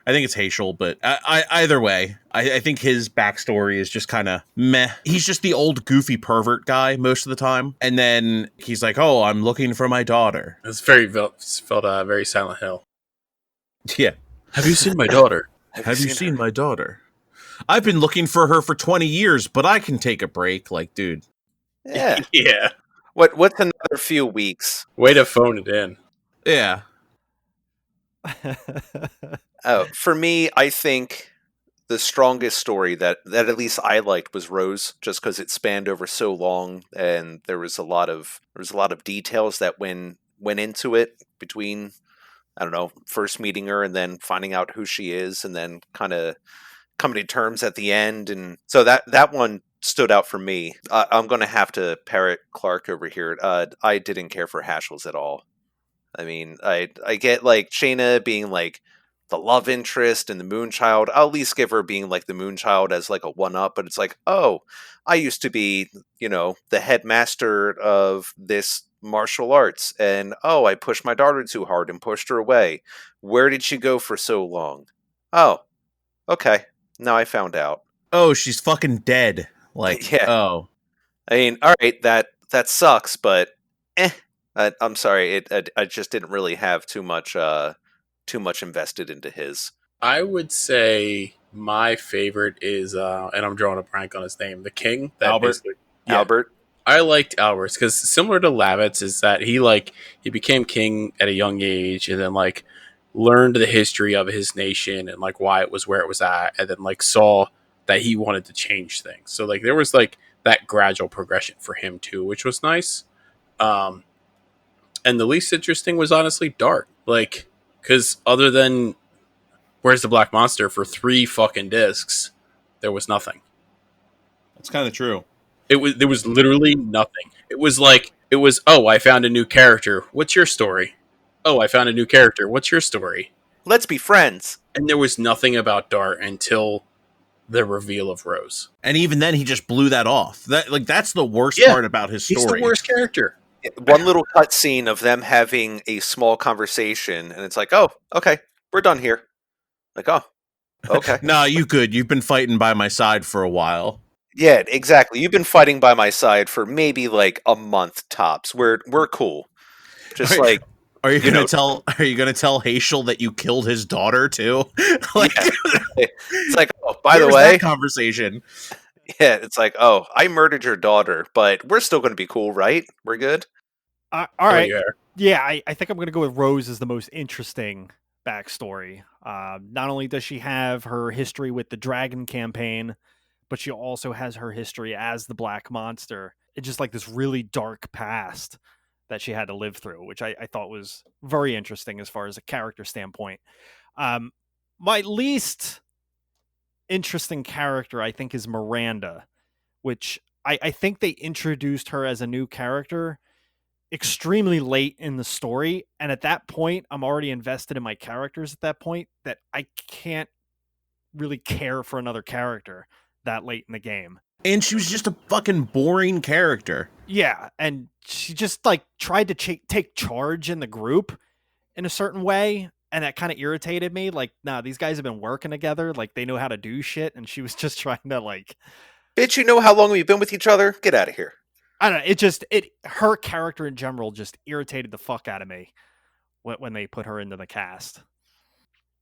Haeschel, but either way, I think his backstory is just kind of meh. He's just the old goofy pervert guy most of the time, and then he's like, "Oh, I'm looking for my daughter." It's felt very Silent Hill. Yeah. Have you seen my daughter? Have you seen my daughter? I've been looking for her for 20 years, but I can take a break. Like, dude. Yeah. Yeah. What's another few weeks? Way to phone it in. Yeah. For me, I think the strongest story that at least I liked was Rose, just because it spanned over so long, and there was a lot of details that went into it between, I don't know, first meeting her and then finding out who she is, and then kind of coming to terms at the end, and so that one stood out for me. I'm going to have to parrot Clark over here. I didn't care for Haschel's at all. I mean, I get like Shayna being like the love interest and the Moonchild. I'll at least give her being like the Moonchild as like a one-up, but it's like, oh, I used to be, the headmaster of this martial arts, and oh, I pushed my daughter too hard and pushed her away. Where did she go for so long? Oh, okay. Now I found out. Oh, she's fucking dead. Like, yeah. Oh. I mean, all right, that sucks, but I'm sorry, I just didn't really have too much invested into his. I would say my favorite is, and I'm drawing a blank on his name, the King. Albert. Yeah. Albert. I liked Albert because similar to Lavitz is that he became king at a young age, and then like learned the history of his nation and like why it was where it was at, and then like saw that he wanted to change things. So like there was like that gradual progression for him too, which was nice. And the least interesting was honestly Dart, like because other than Where's the Black Monster for 3 fucking discs, there was nothing. That's kind of true. There was literally nothing. It was oh, I found a new character. What's your story? Oh, I found a new character. What's your story? Let's be friends. And there was nothing about Dart until the reveal of Rose. And even then, he just blew that off. That's the worst part about his story. He's the worst character. One little cutscene of them having a small conversation, and it's like, oh, okay, we're done here. Like, oh, okay. Nah, you good. You've been fighting by my side for a while. Yeah, exactly. You've been fighting by my side for maybe like a month tops. We're cool. Just like, are you gonna tell Haeschel that you killed his daughter too? It's like, oh, by the way, that conversation. Yeah, it's like, oh, I murdered your daughter, but we're still going to be cool, right? We're good. All right. Yeah, I think I'm going to go with Rose as the most interesting backstory. Not only does she have her history with the Dragon campaign, but she also has her history as the Black Monster. It's just like this really dark past that she had to live through, which I thought was very interesting as far as a character standpoint. My least interesting character, I think, is Miranda, which I think they introduced her as a new character extremely late in the story, and at that point I'm already invested in my characters at that point that I can't really care for another character that late in the game. And she was just a fucking boring character. Yeah, and she just like tried to take charge in the group in a certain way, and that kind of irritated me. Like, nah, these guys have been working together, like they know how to do shit, and she was just trying to like, bitch, you know how long we've been with each other? Get out of here. I don't know. Her character in general just irritated the fuck out of me when they put her into the cast.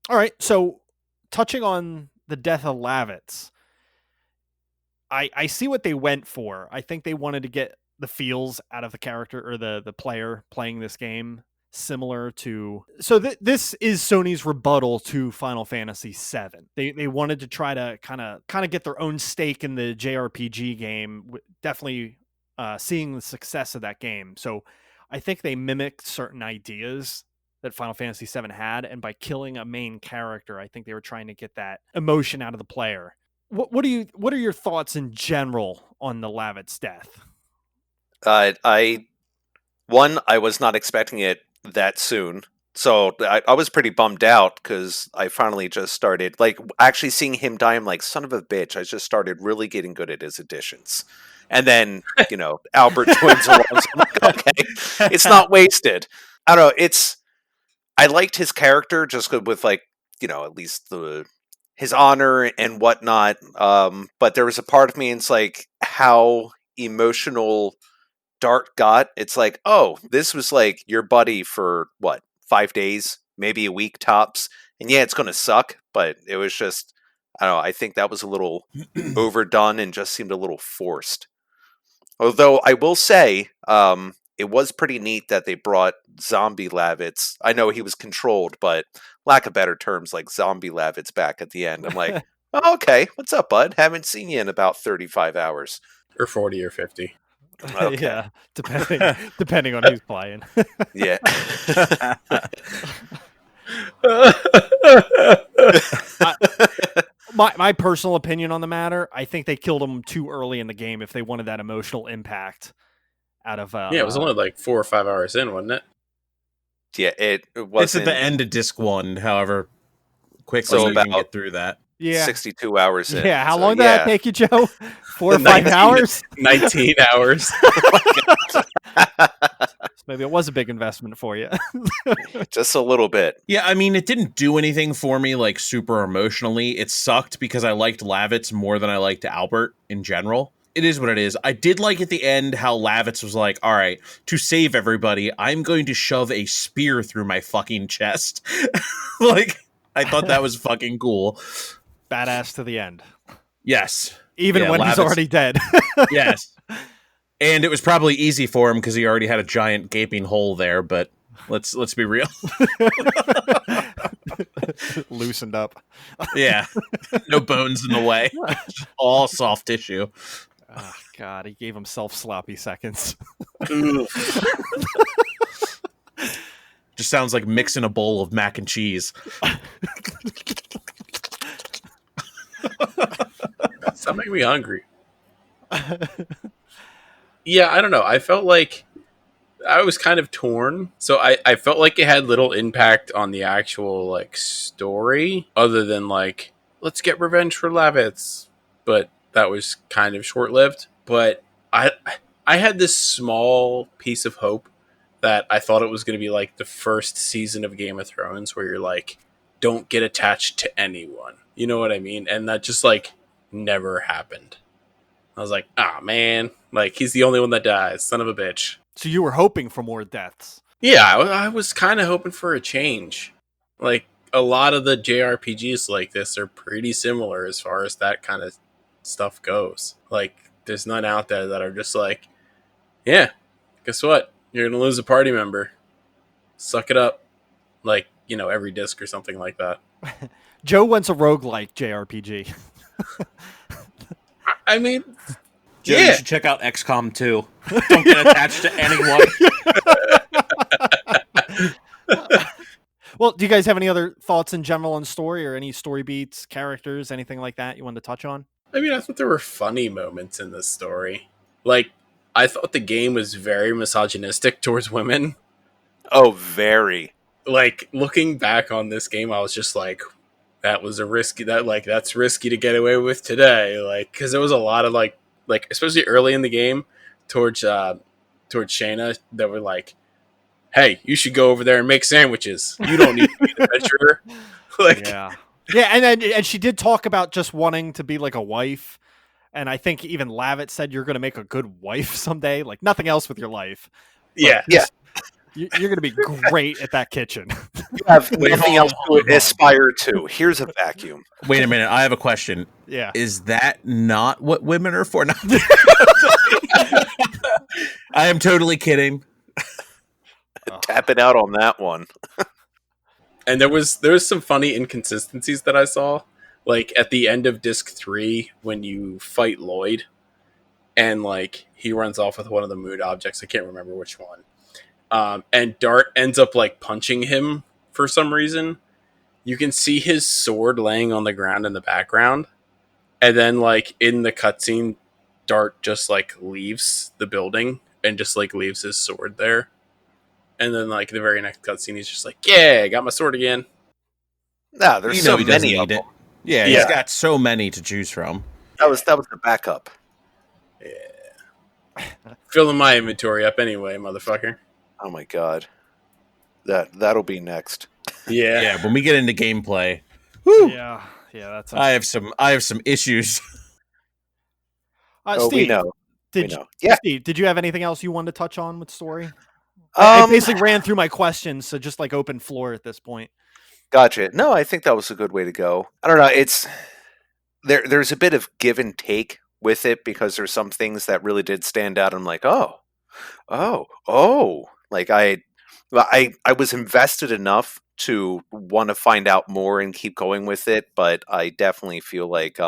All right, so touching on the death of Lavitz, I see what they went for. I think they wanted to get the feels out of the character or the player playing this game similar to. So this is Sony's rebuttal to Final Fantasy VII. They wanted to try to kind of get their own stake in the JRPG game. Definitely seeing the success of that game. So I think they mimicked certain ideas that Final Fantasy VII had, and by killing a main character, I think they were trying to get that emotion out of the player. What are your thoughts in general on the Lavitz death? I was not expecting it that soon. So I was pretty bummed out because I finally just started, like, actually seeing him die. I'm like, son of a bitch. I just started really getting good at his additions. And then, Albert joins along. So I'm like, okay, it's not wasted. I don't know. I liked his character just with, like, at least his honor and whatnot. But there was a part of me, and it's like how emotional Dart got. It's like, oh, this was like your buddy for what, 5 days, maybe a week tops, and yeah, it's gonna suck, but it was just, I don't know, I think that was a little overdone and just seemed a little forced. Although I will say, it was pretty neat that they brought Zombie Lavitz. I know he was controlled, but lack of better terms, like Zombie Lavitz back at the end. I'm like, oh, okay, what's up, bud? Haven't seen you in about 35 hours. Or 40 or 50. Okay. Yeah, depending on who's playing. Yeah. My personal opinion on the matter, I think they killed him too early in the game if they wanted that emotional impact out of. Yeah, it was only like 4 or 5 hours in, wasn't it? Yeah, it was. It's at the end of disc 1, however quickly So you can about- get through that. Yeah, 62 hours in. yeah. How So, long did that take you, Joe? 4 or 5 hours? 19 hours. Maybe it was a big investment for you. Just a little bit. Yeah, I mean, it didn't do anything for me, like, super emotionally. It sucked because I liked Lavitz more than I liked Albert in general. It is what it is. I did like at the end how Lavitz was like, all right, to save everybody, I'm going to shove a spear through my fucking chest. Like, I thought that was fucking cool. Badass to the end. Yes. Even Yeah, when he's Lavitz- already dead. Yes. And it was probably easy for him because he already had a giant gaping hole there, but let's be real. Loosened up. Yeah. No bones in the way. All soft tissue. Oh, God, he gave himself sloppy seconds. Just sounds like mixing a bowl of mac and cheese. Stop making me hungry. Yeah, I don't know. I felt like I was kind of torn. So I felt like it had little impact on the actual, like, story, other than, like, let's get revenge for Lavitz. But that was kind of short-lived. But I had this small piece of hope that I thought it was going to be like the first season of Game of Thrones where you're like, don't get attached to anyone. You know what I mean? And that just, like, never happened. I was like, ah, man, like, he's the only one that dies, son of a bitch. So you were hoping for more deaths. Yeah, I was kind of hoping for a change. Like, a lot of the JRPGs like this are pretty similar as far as that kind of stuff goes. Like, there's none out there that are just like, yeah, guess what? You're going to lose a party member. Suck it up. Like, every disc or something like that. Joe wants a roguelike JRPG. I mean, Joe, yeah. you should check out XCOM 2. Don't get attached to anyone. Well, do you guys have any other thoughts in general on story or any story beats, characters, anything like that you wanted to touch on? I mean, I thought there were funny moments in this story. Like, I thought the game was very misogynistic towards women. Oh, very. Like, looking back on this game, I was just like, that's risky to get away with today. Like, because there was a lot of like especially early in the game towards Shayna that were like, hey, you should go over there and make sandwiches. You don't need to be the adventurer. Like, yeah, and she did talk about just wanting to be like a wife, and I think even Lavitz said you're going to make a good wife someday. Like, nothing else with your life. yeah. You're going to be great at that kitchen. You have nothing else to aspire to. Here's a vacuum. Wait a minute, I have a question. Yeah. Is that not what women are for? No. I am totally kidding. Tapping out on that one. And there was some funny inconsistencies that I saw. Like, at the end of disc 3, when you fight Lloyd, and, like, he runs off with one of the mood objects. I can't remember which one. and Dart ends up like punching him for some reason. You can see his sword laying on the ground in the background, and then like in the cutscene, Dart just like leaves the building and just like leaves his sword there. And then like the very next cutscene, he's just like, "Yeah, I got my sword again." No, there's You so know he doesn't many of need them. it. Yeah, he's Yeah. got so many to choose from. That was the backup. Filling my inventory up anyway, motherfucker. Oh my god, that'll be next. Yeah. Yeah, when we get into gameplay, whew, Yeah, that's. I have some issues. Oh, Steve, we know. did We you, know. Yeah. Steve, did you have anything else you wanted to touch on with story? I basically ran through my questions, so just like open floor at this point. Gotcha. No, I think that was a good way to go. I don't know. It's there's a bit of give and take with it because there's some things that really did stand out. I'm like, oh. Like I was invested enough to want to find out more and keep going with it, but I definitely feel like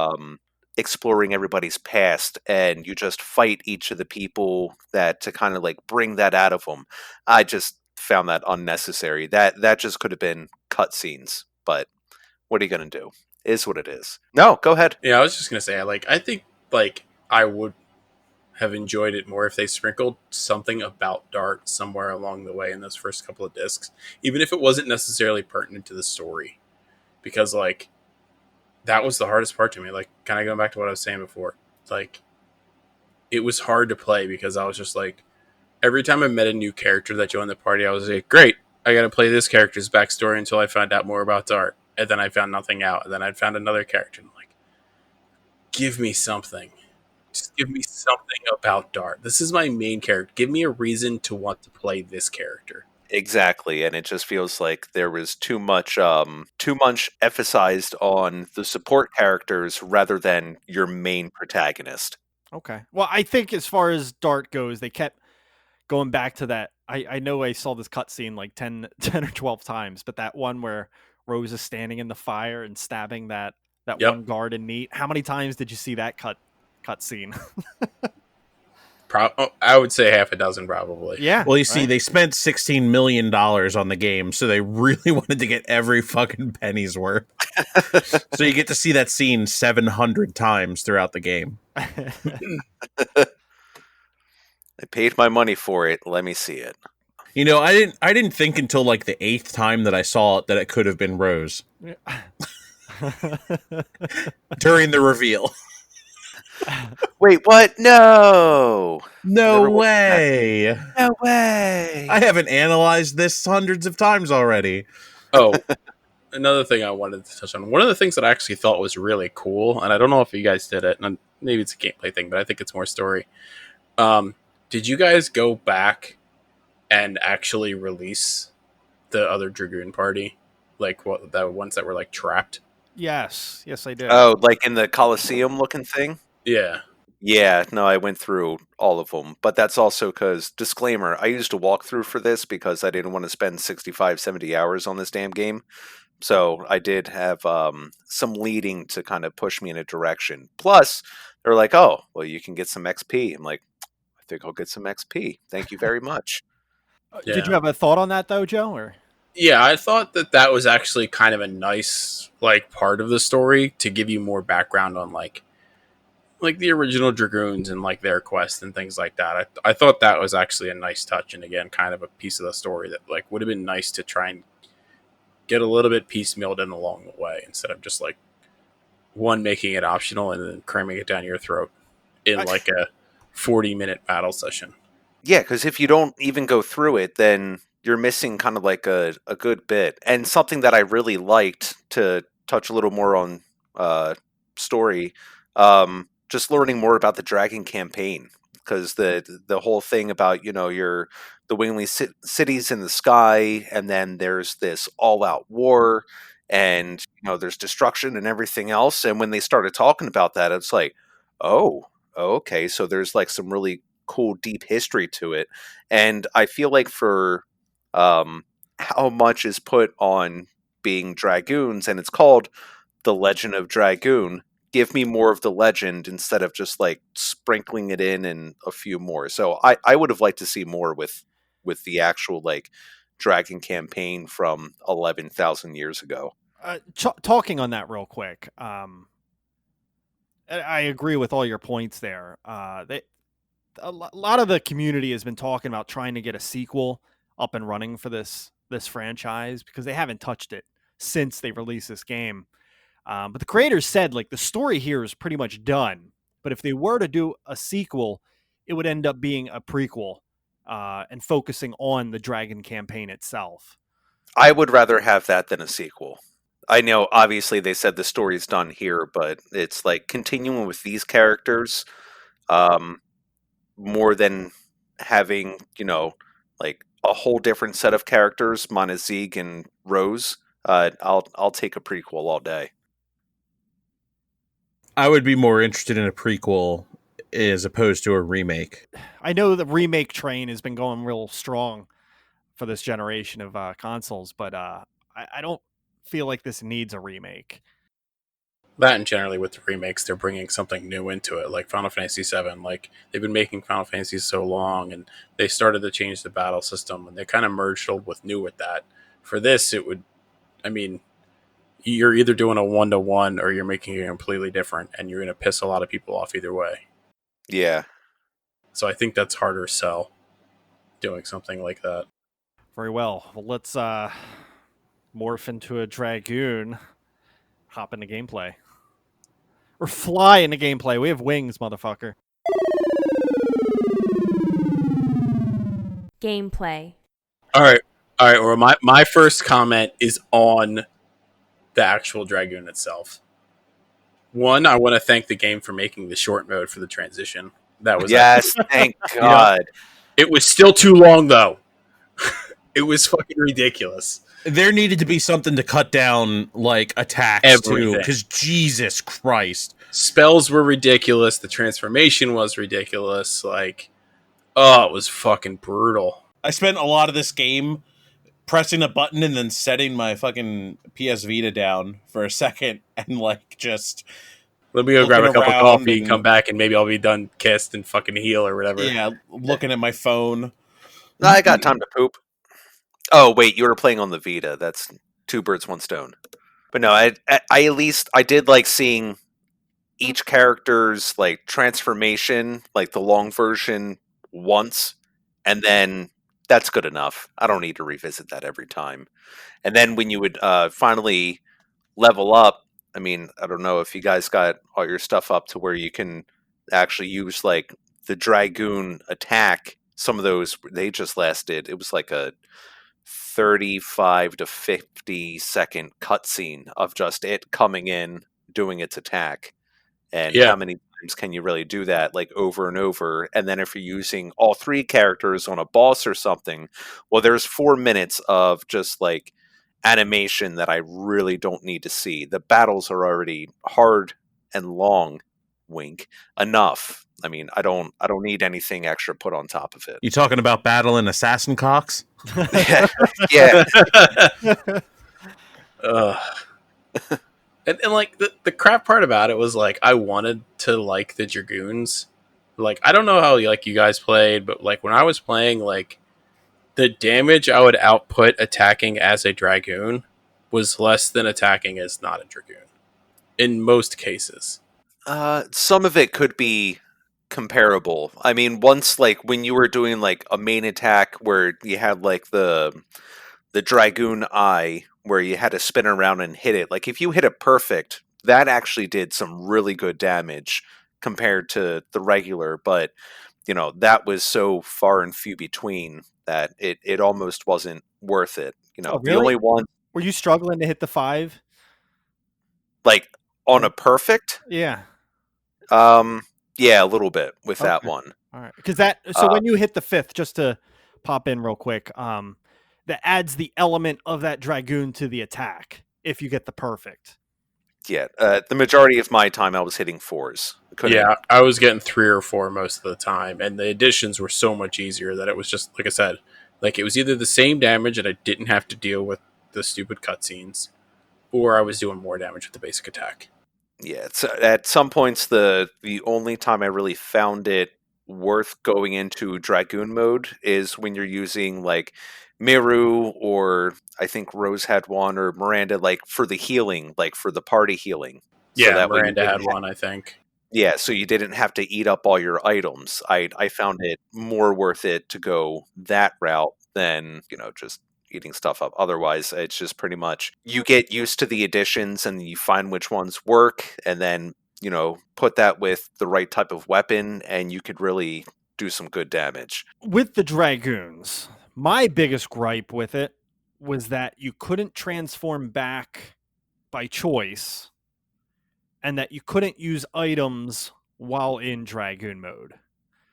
exploring everybody's past and you just fight each of the people that to kind of like bring that out of them. I just found that unnecessary. That just could have been cutscenes, but what are you gonna do? Is what it is. No, go ahead. Yeah, I was just gonna say, like, I think like I would have enjoyed it more if they sprinkled something about Dart somewhere along the way in those first couple of discs, even if it wasn't necessarily pertinent to the story, because like that was the hardest part to me. Like, kind of going back to what I was saying before, like it was hard to play because I was just like, every time I met a new character that joined the party, I was like, great, I got to play this character's backstory until I find out more about Dart, and then I found nothing out, and then I found another character, and I'm like, give me something. Just give me something about Dart. This is my main character. Give me a reason to want to play this character. Exactly, and it just feels like there was too much emphasized on the support characters rather than your main protagonist. Okay. Well, I think as far as Dart goes, they kept going back to that. I know I saw this cutscene like 10 or 12 times, but that one where Rose is standing in the fire and stabbing that Yep. one guard in Neat. How many times did you see that cutscene? I would say half a dozen, probably. Yeah. Well, you see, right? they spent $16 million on the game, so they really wanted to get every fucking penny's worth. So you get to see that scene 700 times throughout the game. I paid my money for it. Let me see it. You know, I didn't think until like the 8th time that I saw it that it could have been Rose during the reveal. Wait, what? No. No Never went way. No way. I haven't analyzed this hundreds of times already. Oh, another thing I wanted to touch on. One of the things that I actually thought was really cool, and I don't know if you guys did it, and maybe it's a gameplay thing, but I think it's more story. Did you guys go back and actually release the other Dragoon party? Like what the ones that were like trapped? yes, I did. Oh, like in the Coliseum looking thing? Yeah. Yeah, no, I went through all of them. But that's also because, disclaimer, I used a walkthrough for this because I didn't want to spend 65, 70 hours on this damn game. So I did have some leading to kind of push me in a direction. Plus, they're like, oh, well, you can get some XP. I'm like, I think I'll get some XP. Thank you very much. Did Yeah. you have a thought on that though, Joe? Or Yeah, I thought that was actually kind of a nice like part of the story to give you more background on like the original Dragoons and like their quest and things like that. I thought that was actually a nice touch, and again, kind of a piece of the story that like would have been nice to try and get a little bit piecemealed in along the way instead of just like one making it optional and then cramming it down your throat in like a 40-minute battle session. Yeah, because if you don't even go through it, then you're missing kind of like a good bit. And something that I really liked, to touch a little more on story, just learning more about the Dragon campaign. Because the whole thing about, the Wingly cities in the sky, and then there's this all-out war, and, there's destruction and everything else. And when they started talking about that, it's like, oh, okay, so there's like some really cool deep history to it. And I feel like for how much is put on being dragoons, and it's called the Legend of Dragoon, give me more of the legend instead of just like sprinkling it in and a few more. So I would have liked to see more with with the actual like dragon campaign from 11,000 years ago. Talking on that real quick, I agree with all your points there. A lot of the community has been talking about trying to get a sequel up and running for this franchise because they haven't touched it since they released this game. But the creators said like the story here is pretty much done. But if they were to do a sequel, it would end up being a prequel and focusing on the dragon campaign itself. I would rather have that than a sequel. I know obviously they said the story's done here, but it's like continuing with these characters more than having, like a whole different set of characters, minus Zeke and Rose. I'll take a prequel all day. I would be more interested in a prequel as opposed to a remake. I know the remake train has been going real strong for this generation of consoles, but I don't feel like this needs a remake. That and generally with the remakes, they're bringing something new into it, like Final Fantasy VII. Like they've been making Final Fantasy so long, and they started to change the battle system, and they kind of merged old with new with that. For this, it would, I mean, you're either doing a 1-to-1 or you're making it completely different, and you're going to piss a lot of people off either way. Yeah. So I think that's harder to sell, doing something like that. Very well. Well, let's morph into a dragoon, hop into gameplay. Or fly into gameplay. We have wings, motherfucker. Gameplay. All right. Or my first comment is on the actual Dragoon itself. One, I want to thank the game for making the short mode for the transition. That was yes, thank God. It was still too long though. It was fucking ridiculous. There needed to be something to cut down like attacks Everything. too, because Jesus Christ, spells were ridiculous. The transformation was ridiculous. Like, oh, it was fucking brutal. I spent a lot of this game pressing a button and then setting my fucking PS Vita down for a second and like just let me go grab a cup of coffee, and come back, and maybe I'll be done kissed and fucking heal or whatever. Yeah, looking at my phone. I got time to poop. Oh wait, you were playing on the Vita. That's two birds, one stone. But no, I at least I did like seeing each character's like transformation, like the long version once, and then that's good enough. I don't need to revisit that every time. And then when you would finally level up, I mean, I don't know if you guys got all your stuff up to where you can actually use like the Dragoon attack. Some of those they just lasted. It was like a 35 to 50 second cutscene of just it coming in, doing its attack. And how many times can you really do that, like over and over? And then if you're using all three characters on a boss or something, well, there's 4 minutes of just like animation that I really don't need to see. The battles are already hard and long, wink, enough. I mean, I don't need anything extra put on top of it. You talking about battling assassin cocks? Yeah. And like the crap part about it was like I wanted to like the Dragoons. Like I don't know how like you guys played, but like when I was playing, like the damage I would output attacking as a Dragoon was less than attacking as not a Dragoon. In most cases. Some of it could be comparable. I mean, once like when you were doing like a main attack where you had like the Dragoon eye where you had to spin around and hit it, like if you hit it perfect, that actually did some really good damage compared to the regular, but that was so far and few between that it almost wasn't worth it. Oh, really? The only one. Were you struggling to hit the 5? Like on a perfect? Yeah. Yeah, a little bit with that one. All right. Because when you hit the 5th, just to pop in real quick, that adds the element of that Dragoon to the attack if you get the perfect. Yeah, the majority of my time I was hitting 4s. I was getting 3 or 4 most of the time, and the additions were so much easier that it was just, like I said, like it was either the same damage and I didn't have to deal with the stupid cutscenes, or I was doing more damage with the basic attack. Yeah, at some points the only time I really found it worth going into Dragoon mode is when you're using like Miru, or I think Rose had one, or Miranda, like for the healing, like for the party healing. So Yeah, that way you Miranda didn't had one, I think. yeah, so you didn't have to eat up all your items. I found it more worth it to go that route than, just eating stuff up. Otherwise, it's just pretty much you get used to the additions and you find which ones work, and then, put that with the right type of weapon and you could really do some good damage. With the Dragoons, my biggest gripe with it was that you couldn't transform back by choice, and that you couldn't use items while in Dragoon mode.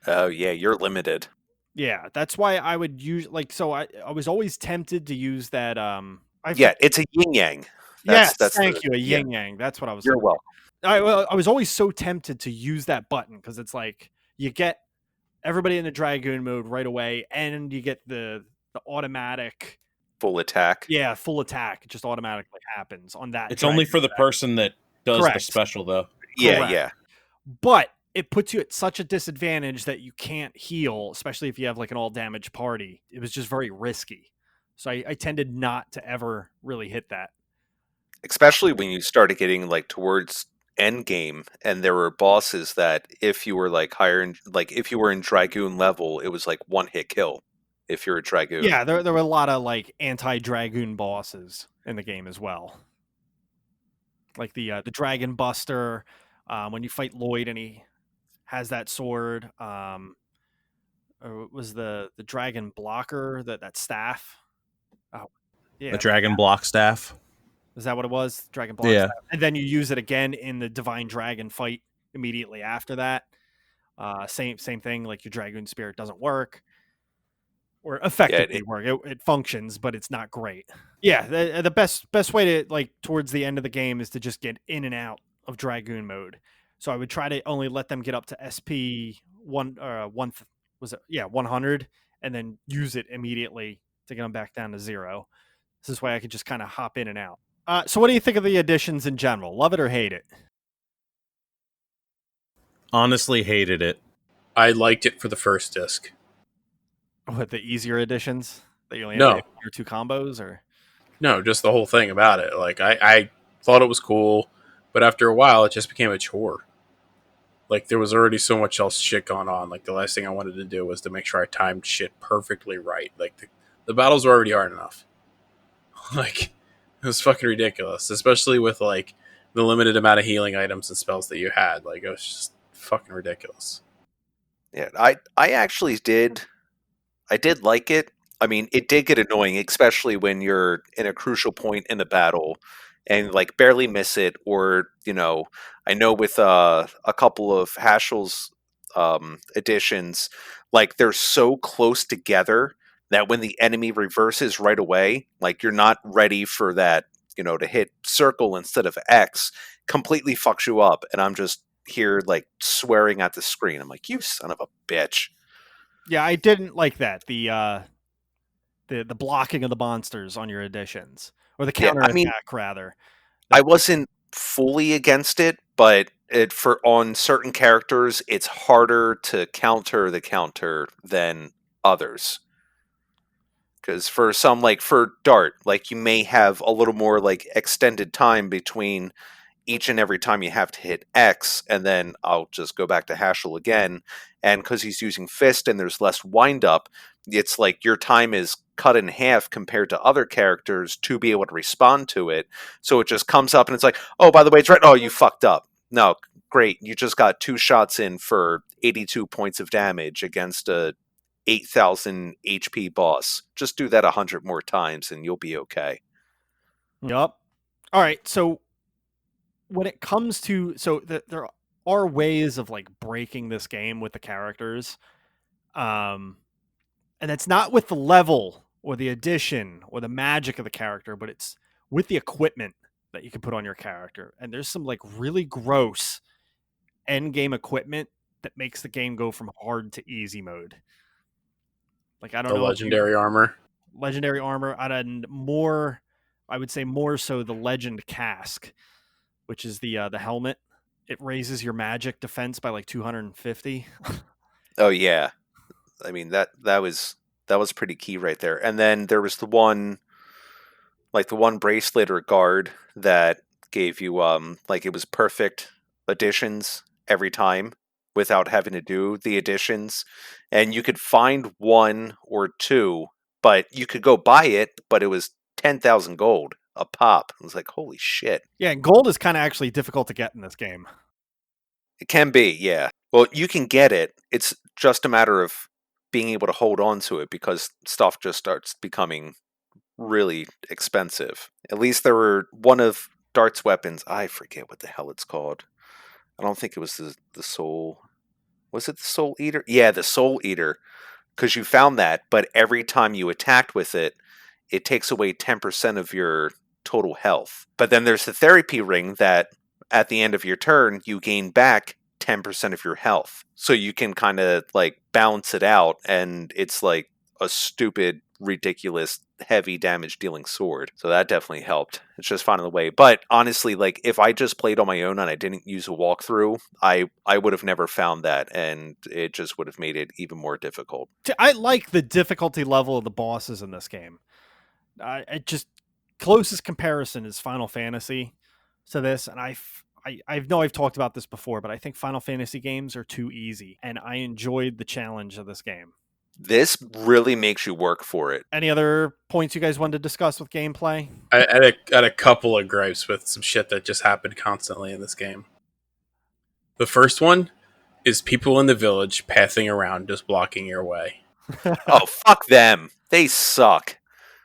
Oh yeah, you're limited. Yeah, that's why I would use I was always tempted to use that Yeah, it's a yin yang. Yes, That's thank you, a yeah, yin yang. That's what I was you're looking. welcome. I was always so tempted to use that button because it's like you get everybody in the Dragoon mode right away, and you get the automatic Full attack. full attack. It just automatically happens on that. It's only for the Dragoon person that does the Correct. special, though. Yeah, Correct. yeah. But it puts you at such a disadvantage that you can't heal, especially if you have like an all damage party. It was just very risky. So I tended not to ever really hit that. Especially when you started getting like towards end game, and there were bosses that if you were like higher in, like if you were in Dragoon level, it was like one hit kill if you're a Dragoon. Yeah, there were a lot of like anti-Dragoon bosses in the game as well. Like the Dragon Buster, when you fight Lloyd and he has that sword. Or it was the Dragon Blocker, that staff. Oh, yeah. The Dragon Block staff. Is that what it was? Dragon Block Yeah. staff. And then you use it again in the Divine Dragon fight immediately after that. Same thing. Like your Dragoon Spirit doesn't work, or effectively work. It functions, but it's not great. Yeah, the best way to like towards the end of the game is to just get in and out of Dragoon mode. So I would try to only let them get up to SP 100, and then use it immediately to get them back down to 0. This way I could just kind of hop in and out. So what do you think of the additions in general? Love it or hate it? Honestly, hated it. I liked it for the first disc. What, the easier additions that you only No. have to do 2 combos, or No, just the whole thing about it. Like I thought it was cool, but after a while, it just became a chore. Like there was already so much else shit going on. Like the last thing I wanted to do was to make sure I timed shit perfectly right. Like the battles were already hard enough. Like it was fucking ridiculous, especially with like the limited amount of healing items and spells that you had. Like it was just fucking ridiculous. Yeah, I actually did. I did like it. I mean, it did get annoying, especially when you're in a crucial point in the battle and like barely miss it, or I know with a couple of Hashel's additions, like they're so close together that when the enemy reverses right away, like you're not ready for that, to hit circle instead of X, completely fucks you up, and I'm just here like swearing at the screen. I'm like, you son of a bitch. yeah, I didn't like that. The blocking of the monsters on your additions, or the counter attack rather. I wasn't fully against it, but on certain characters, it's harder to counter the counter than others. Because for some, like for Dart, like you may have a little more like extended time between each and every time you have to hit X, and then I'll just go back to Hashel again. And because he's using Fist and there's less wind up, it's like your time is cut in half compared to other characters to be able to respond to it. So it just comes up and it's like, oh, by the way, it's right. Oh, you fucked up. No, great. You just got 2 shots in for 82 points of damage against a 8,000 HP boss. Just do that 100 more times and you'll be okay. Yup. All right. So when it comes to there are ways of like breaking this game with the characters, and it's not with the level or the addition or the magic of the character, but it's with the equipment that you can put on your character. And there's some like really gross end game equipment that makes the game go from hard to easy mode. Like I don't know, The legendary armor. Legendary armor, and more, I would say more so the legend casque, which is the helmet. It raises your magic defense by like 250. Oh yeah, I mean that was pretty key right there. And then there was the one, like the one bracelet or guard that gave you like it was perfect additions every time without having to do the additions, and you could find one or two, but you could go buy it, but it was 10,000 gold a pop. It was like, holy shit. Yeah, and gold is kind of actually difficult to get in this game. It can be, yeah. Well, you can get it. It's just a matter of being able to hold on to it because stuff just starts becoming really expensive. At least there were one of Dart's weapons. I forget what the hell it's called. I don't think it was the soul. Was it the soul eater? Yeah, the soul eater. Because you found that, but every time you attacked with it, it takes away 10% of your total health. But then there's the therapy ring that at the end of your turn, you gain back 10% of your health. So you can kind of like balance it out, and it's like a stupid, ridiculous, heavy damage dealing sword. So that definitely helped. It's just finding the way. But honestly, like if I just played on my own and I didn't use a walkthrough, I would have never found that, and it just would have made it even more difficult. I like the difficulty level of the bosses in this game. It just closest comparison is Final Fantasy to this, and I know I've talked about this before, but I think Final Fantasy games are too easy, and I enjoyed the challenge of this game. This really makes you work for it. Any other points you guys wanted to discuss with gameplay? I had a couple of gripes with some shit that just happened constantly in this game. The first one is people in the village pathing around just blocking your way. Oh, fuck them. They suck.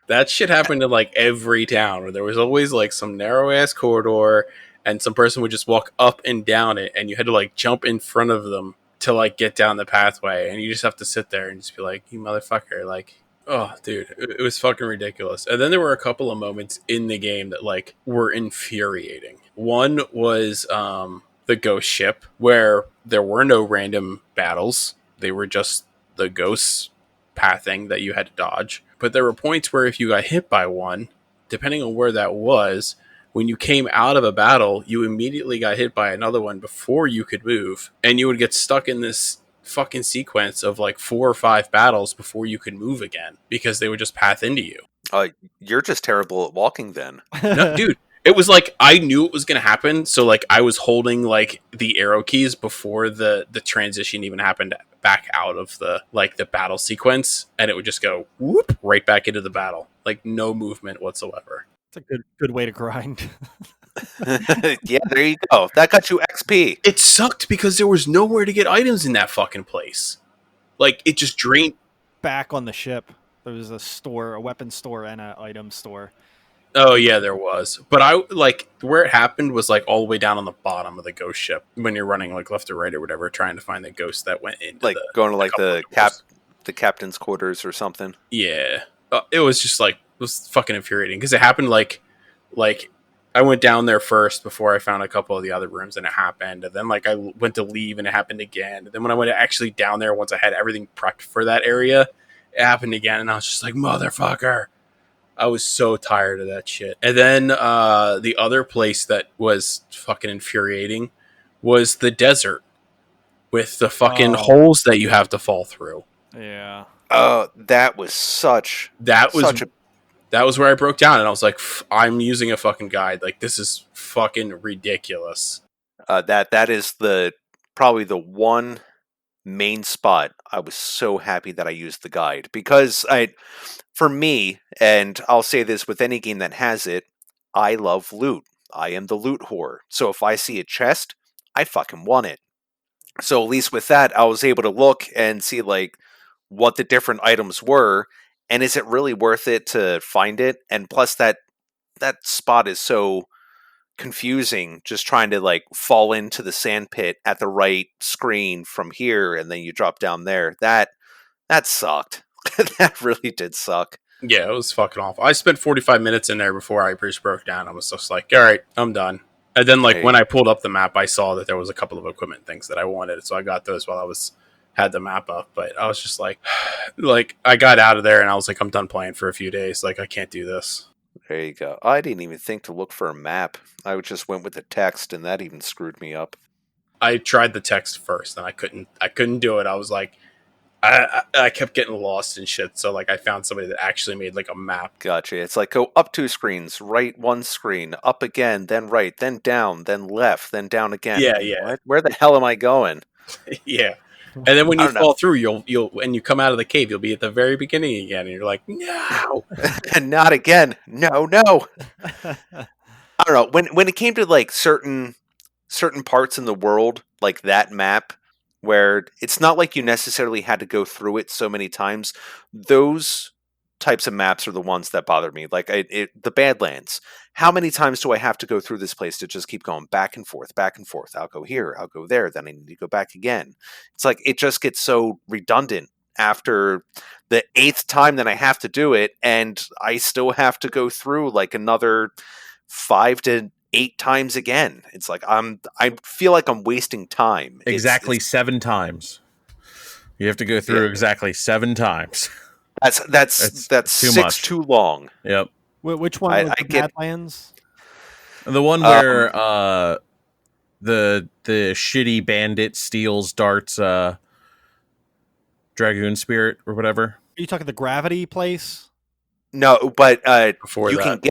That shit happened in like every town where there was always like some narrow ass corridor and some person would just walk up and down it and you had to like jump in front of them to like get down the pathway, and you just have to sit there and just be like, you motherfucker, like, oh dude, it was fucking ridiculous. And then there were a couple of moments in the game that like were infuriating. One was the ghost ship, where there were no random battles, they were just the ghosts pathing that you had to dodge. But there were points where if you got hit by one, depending on where that was, when you came out of a battle, you immediately got hit by another one before you could move. And you would get stuck in this fucking sequence of like 4 or 5 battles before you could move again because they would just path into you. You're just terrible at walking then. No, dude, it was like I knew it was going to happen. So like I was holding like the arrow keys before the transition even happened back out of the like the battle sequence, and it would just go whoop right back into the battle. Like no movement whatsoever. It's a good way to grind. Yeah, there you go. That got you XP. It sucked because there was nowhere to get items in that fucking place. Like it just drained. Back on the ship, there was a store, a weapon store, and an item store. Oh yeah, there was. But I like where it happened was like all the way down on the bottom of the ghost ship when you're running like left or right or whatever, trying to find the ghost that went into Like going to like the captain's quarters or something. Yeah, it was just like it was fucking infuriating because it happened like I went down there first before I found a couple of the other rooms, and it happened. And then like I went to leave, and it happened again. And then when I went actually down there, once I had everything prepped for that area, it happened again, and I was just like, motherfucker. I was so tired of that shit. And then the other place that was fucking infuriating was the desert with the fucking holes that you have to fall through. Yeah. Oh, that was that was where I broke down, and I was like, I'm using a fucking guide. Like, this is fucking ridiculous. That is probably the one main spot I was so happy that I used the guide, because for me, and I'll say this with any game that has it, I love loot. I am the loot whore. So if I see a chest, I fucking want it. So at least with that, I was able to look and see like what the different items were, and is it really worth it to find it? And plus that spot is so confusing, just trying to like fall into the sand pit at the right screen from here, and then you drop down there. That sucked. That really did suck. Yeah, it was fucking awful. I spent 45 minutes in there before I just broke down. I was just like, all right, I'm done. And then like when I pulled up the map, I saw that there was a couple of equipment things that I wanted, so I got those while I had the map up. But I was just like I got out of there and I was like, I'm done playing for a few days. Like, I can't do this. There you go. I didn't even think to look for a map. I just went with the text, and that even screwed me up. I tried the text first, and I couldn't do it. I was like, I kept getting lost and shit. So like, I found somebody that actually made like a map. Gotcha. It's like go up 2 screens, right 1 screen, up again, then right, then down, then left, then down again. Yeah, yeah. What? Where the hell am I going? Yeah. And then when I you don't know. fall through, you'll when you come out of the cave, you'll be at the very beginning again, and you're like, no. And not again. No. I don't know. When it came to like certain parts in the world, like that map, where it's not like you necessarily had to go through it so many times, those types of maps are the ones that bother me. Like the Badlands. How many times do I have to go through this place to just keep going back and forth, back and forth? I'll go here, I'll go there, then I need to go back again. It's like it just gets so redundant after the 8th time that I have to do it, and I still have to go through like another 5 to 8 times again. It's like I feel like I'm wasting time. Exactly It's 7 times. You have to go through exactly 7 times. that's too 6 much. too long. Yep. Which one was I the get- Badlands? The one where the shitty bandit steals Dart's Dragoon spirit or whatever. Are you talking the gravity place? No, but Before you that,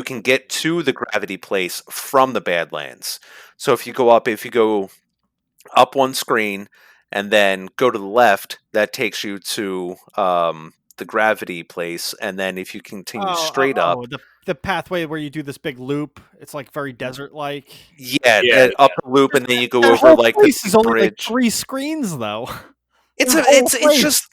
can get to the gravity place from the Badlands. So if you go up 1 screen and then go to the left, that takes you to the gravity place, and then if you continue straight up, the pathway where you do this big loop. It's like very desert-like. yeah, up the loop, and then you go That over whole like the place is only like bridge. 3 screens, though. It's The whole it's place. just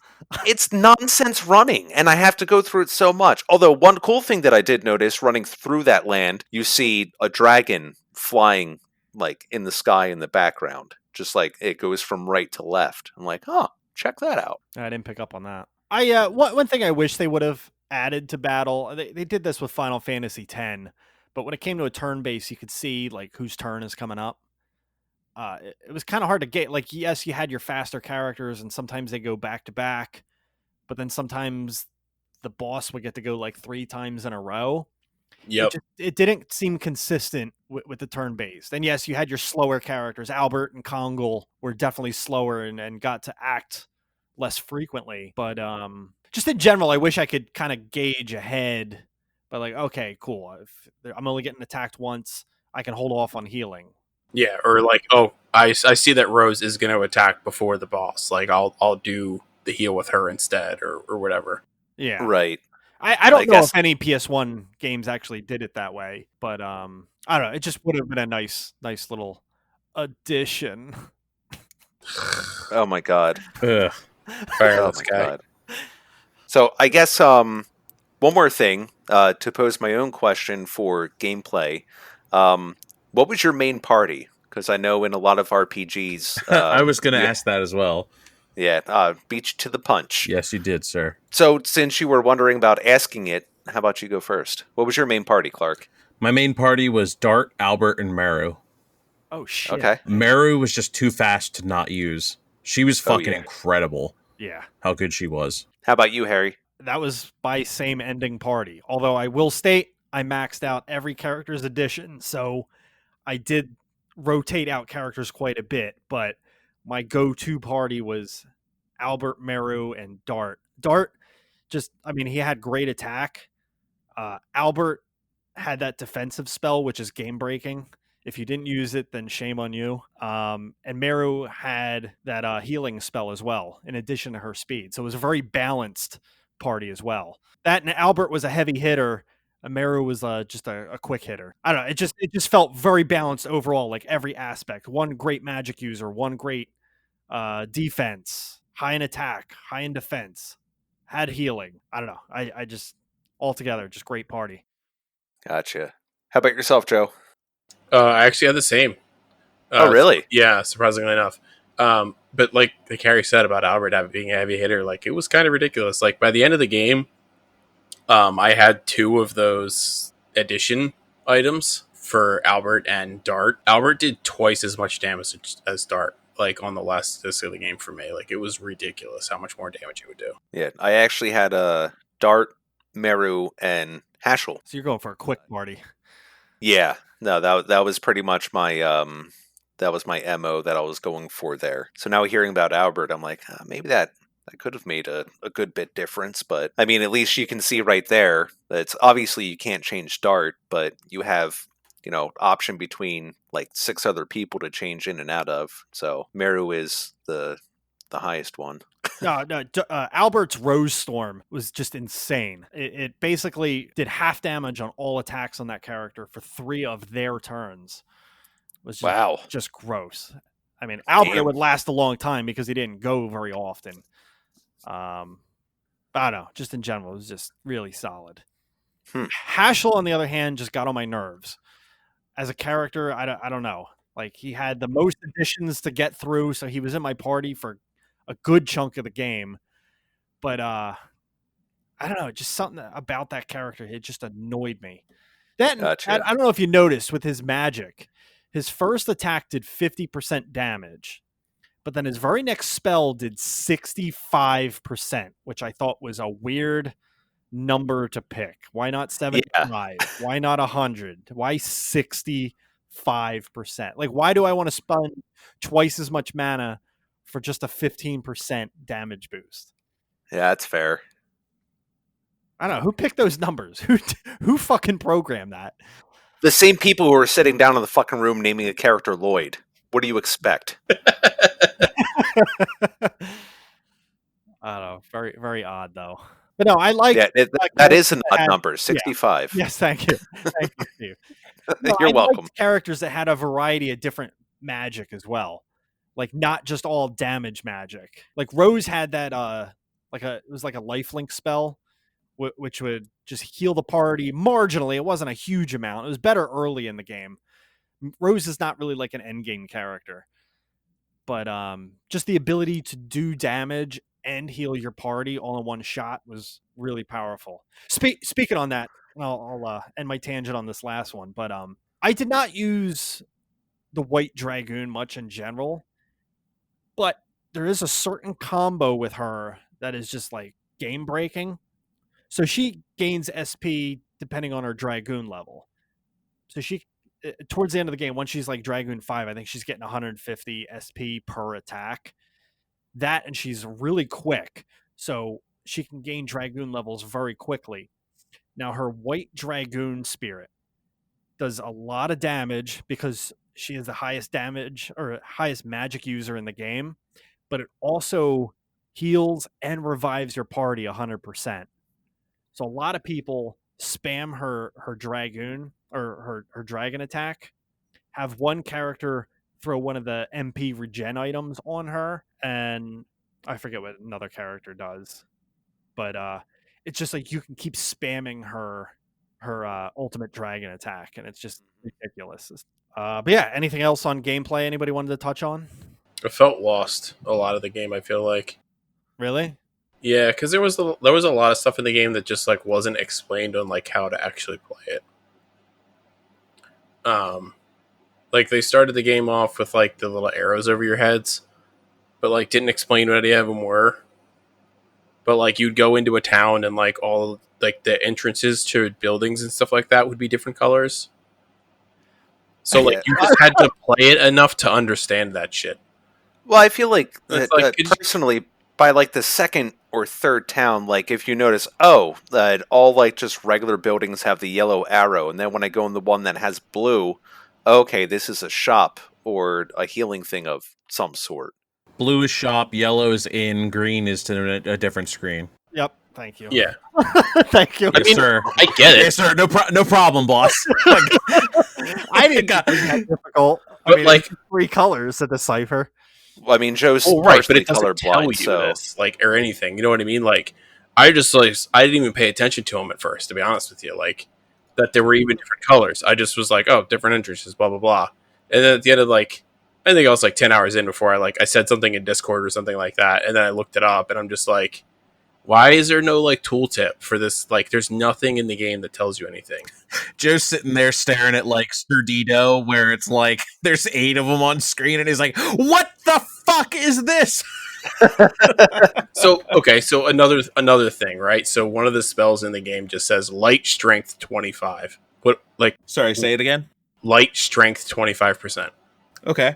it's nonsense running, and I have to go through it so much. Although one cool thing that I did notice running through that land, you see a dragon flying like in the sky in the background, just like it goes from right to left. I'm like, oh, check that out. I didn't pick up on that. One thing I wish they would have added to battle. They did this with Final Fantasy X, but when it came to a turn base, you could see like whose turn is coming up. It was kind of hard to get. Like, yes, you had your faster characters, and sometimes they go back to back, but then sometimes the boss would get to go like 3 times in a row. yep. It didn't seem consistent with the turn based. And yes, you had your slower characters. Albert and Kongol were definitely slower and got to act less frequently. But just in general, I wish I could kind of gauge ahead. But like, okay, cool. If I'm only getting attacked once, I can hold off on healing. Yeah, or like, oh, I see that Rose is going to attack before the boss. Like, I'll do the heal with her instead, or whatever. Yeah. Right. I don't know guess- if any PS1 games actually did it that way, but I don't know. It just would have been a nice little addition. Oh my god. Ugh. Fireless Oh my guy. god. So I guess one more thing to pose my own question for gameplay. What was your main party? Because I know in a lot of RPGs, I was going to ask that as well. yeah, beat you to the punch. Yes, you did, sir. So since you were wondering about asking it, how about you go first? What was your main party, Clark? My main party was Dart, Albert, and Maru. Oh shit. Okay. Maru was just too fast to not use. She was fucking yeah. incredible. Yeah. How good she was. How about you, Harry? That was my same ending party. Although I will state I maxed out every character's edition, so I did rotate out characters quite a bit, but my go-to party was Albert, Meru, and Dart. Dart he had great attack. Albert had that defensive spell, which is game breaking. If you didn't use it, then shame on you. And Meru had that healing spell as well, in addition to her speed. So it was a very balanced party as well. That and Albert was a heavy hitter. Meru was just a quick hitter. I don't know. It just felt very balanced overall, like every aspect. One great magic user, one great defense, high in attack, high in defense, had healing. I don't know. I just altogether just great party. Gotcha. How about yourself, Joe? I actually had the same. Oh, really? Yeah, surprisingly enough. But like Harry said about Albert being a heavy hitter, like it was kind of ridiculous. Like by the end of the game, I had 2 of those addition items for Albert and Dart. Albert did twice as much damage as Dart, like on the last disc of the game for me. Like it was ridiculous how much more damage it would do. Yeah, I actually had Dart, Meru, and Hashel. So you're going for a quick party. Yeah, no, that was pretty much my That was my MO that I was going for there. So now hearing about Albert, I'm like, maybe that could have made a good bit difference. But I mean, at least you can see right there that it's obviously you can't change Dart, but you have, option between like 6 other people to change in and out of. So Meru is the highest one. No, Albert's Rose Storm was just insane. It basically did half damage on all attacks on that character for 3 of their turns. It was just gross. I mean, Albert would last a long time because he didn't go very often. I don't know. Just in general, it was just really solid. Haschel, on the other hand, just got on my nerves. As a character, I don't know. Like, he had the most additions to get through, so he was in my party for a good chunk of the game. But I don't know, just something about that character, it just annoyed me. Gotcha. I don't know if you noticed with his magic, his first attack did 50% damage, but then his very next spell did 65%, which I thought was a weird number to pick. Why not 75? Yeah. Why not 100? Why 65%? Like, why do I want to spend twice as much mana for just a 15% damage boost? Yeah, that's fair. I don't know. Who picked those numbers? Who fucking programmed that? The same people who were sitting down in the fucking room naming a character Lloyd. What do you expect? I don't know. Very, very odd, though. But no, I like... Yeah, that is an odd number, 65. Yeah. Yes, thank you. Thank you, Steve. No, You're welcome. Characters that had a variety of different magic as well. Like, not just all damage magic. Like, Rose had that, it was like a lifelink spell, which would just heal the party marginally. It wasn't a huge amount. It was better early in the game. Rose is not really like an endgame character. But just the ability to do damage and heal your party all in one shot was really powerful. Speaking on that, I'll end my tangent on this last one. But I did not use the White Dragoon much in general. But there is a certain combo with her that is just like game breaking. So she gains SP depending on her Dragoon level. So she, towards the end of the game, once she's like Dragoon 5, I think she's getting 150 SP per attack. That, and she's really quick. So she can gain Dragoon levels very quickly. Now, her White Dragoon Spirit does a lot of damage because she is the highest damage or highest magic user in the game. But it also heals and revives your party 100%. So a lot of people spam her Dragoon or her Dragon attack, have one character throw one of the MP regen items on her, and I forget what another character does. But it's just like you can keep spamming her ultimate Dragon attack, and it's just ridiculous. But yeah, anything else on gameplay anybody wanted to touch on? I felt lost a lot of the game, I feel like. Really? Yeah, because there was a lot of stuff in the game that just like wasn't explained on like how to actually play it. Like they started the game off with like the little arrows over your heads, but like didn't explain what any of them were. But like you'd go into a town and like all like the entrances to buildings and stuff like that would be different colors. So like you just had to play it enough to understand that shit. Well, I feel like personally, by like the second or third town, like if you notice, that all like just regular buildings have the yellow arrow, and then when I go in the one that has blue, okay, this is a shop or a healing thing of some sort. Blue is shop, yellow is in, green is to a different screen. Yep. Thank you. Yeah. Thank you. Yes, sir. I get it. Yes, sir. No problem, boss. I didn't think that difficult. But like 3 colors to decipher. Well, I mean, Joe's right, but it doesn't tell colorblind, you so this, like, or anything. You know what I mean? Like, I didn't even pay attention to them at first, to be honest with you. Like, that there were even different colors. I just was like, oh, different entrances, blah blah blah. And then at the end of like, I think I was like 10 hours in before I said something in Discord or something like that, and then I looked it up, and I'm just like, why is there no like tooltip for this? Like, there's nothing in the game that tells you anything. Joe's sitting there staring at like Sturdito, where it's like there's 8 of them on screen, and he's like, "What the fuck is this?" So another thing, right? So one of the spells in the game just says light strength 25. What, like? Sorry, say it again. Light strength 25%. Okay.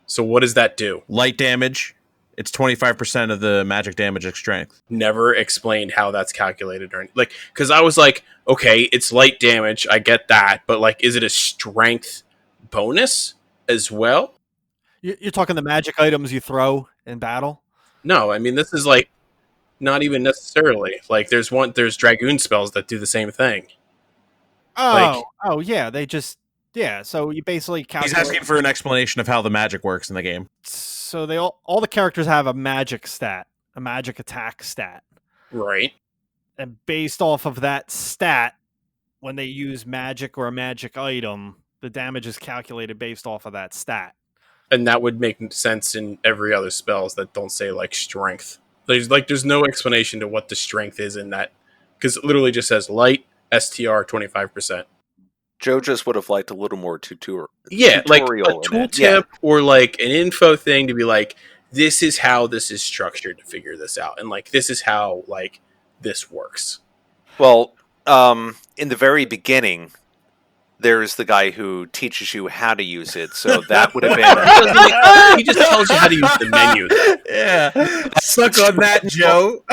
So what does that do? Light damage. It's 25% of the magic damage strength. Never explained how that's calculated or like, because I was like, okay, it's light damage, I get that, but like, is it a strength bonus as well? You're talking the magic items you throw in battle? No, I mean this is like not even necessarily like there's dragoon spells that do the same thing. Oh yeah, so you basically He's calculate. asking for an explanation of how the magic works in the game. So they all the characters have a magic stat, a magic attack stat. Right. And based off of that stat, when they use magic or a magic item, the damage is calculated based off of that stat. And that would make sense in every other spells that don't say like strength. There's no explanation to what the strength is in that, because it literally just says light STR 25%. Joe just would have liked a little more tutorial. Yeah, like a in it. tooltip or like an info thing to be like, this is how this is structured to figure this out, and like this is how like this works. Well, in the very beginning, there's the guy who teaches you how to use it, so that would have been. He just tells you how to use the menu. Yeah, suck on that, Joe.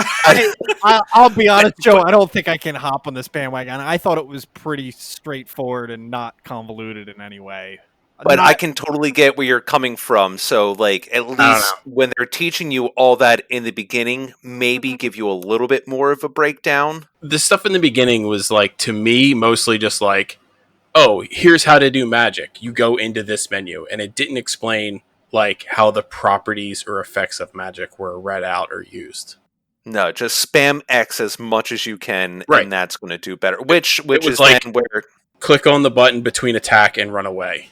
I'll be honest, Joe. I don't think I can hop on this bandwagon. I thought it was pretty straightforward and not convoluted in any way. But I can totally get where you're coming from. So, like, at least when they're teaching you all that in the beginning, maybe give you a little bit more of a breakdown. The stuff in the beginning was like, to me, mostly just like, oh, here's how to do magic. You go into this menu, and it didn't explain like how the properties or effects of magic were read out or used. No, just spam X as much as you can, right. And that's going to do better. Which is like, then where click on the button between attack and run away.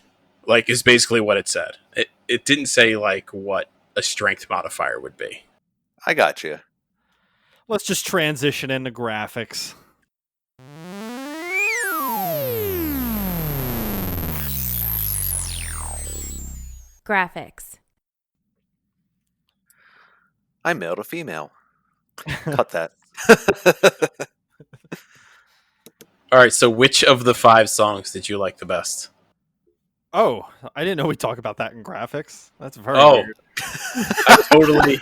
Like, is basically what it said. It didn't say like what a strength modifier would be. I got you. Let's just transition into graphics. Graphics. I mailed a female. Cut that. All right, so which of the 5 songs did you like the best? Oh, I didn't know we'd talk about that in graphics. That's very weird. I totally...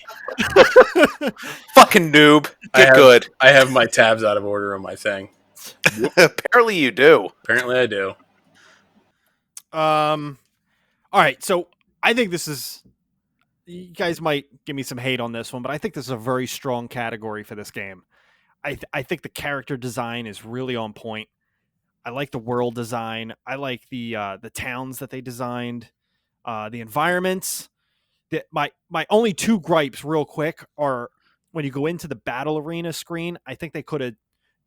Fucking noob. Get good. I have my tabs out of order on my thing. Apparently you do. Apparently I do. All right, so I think this is... You guys might give me some hate on this one, but I think this is a very strong category for this game. I think the character design is really on point. I like the world design. I like the towns that they designed, the environments. My only 2 gripes, real quick, are when you go into the battle arena screen. I think they could have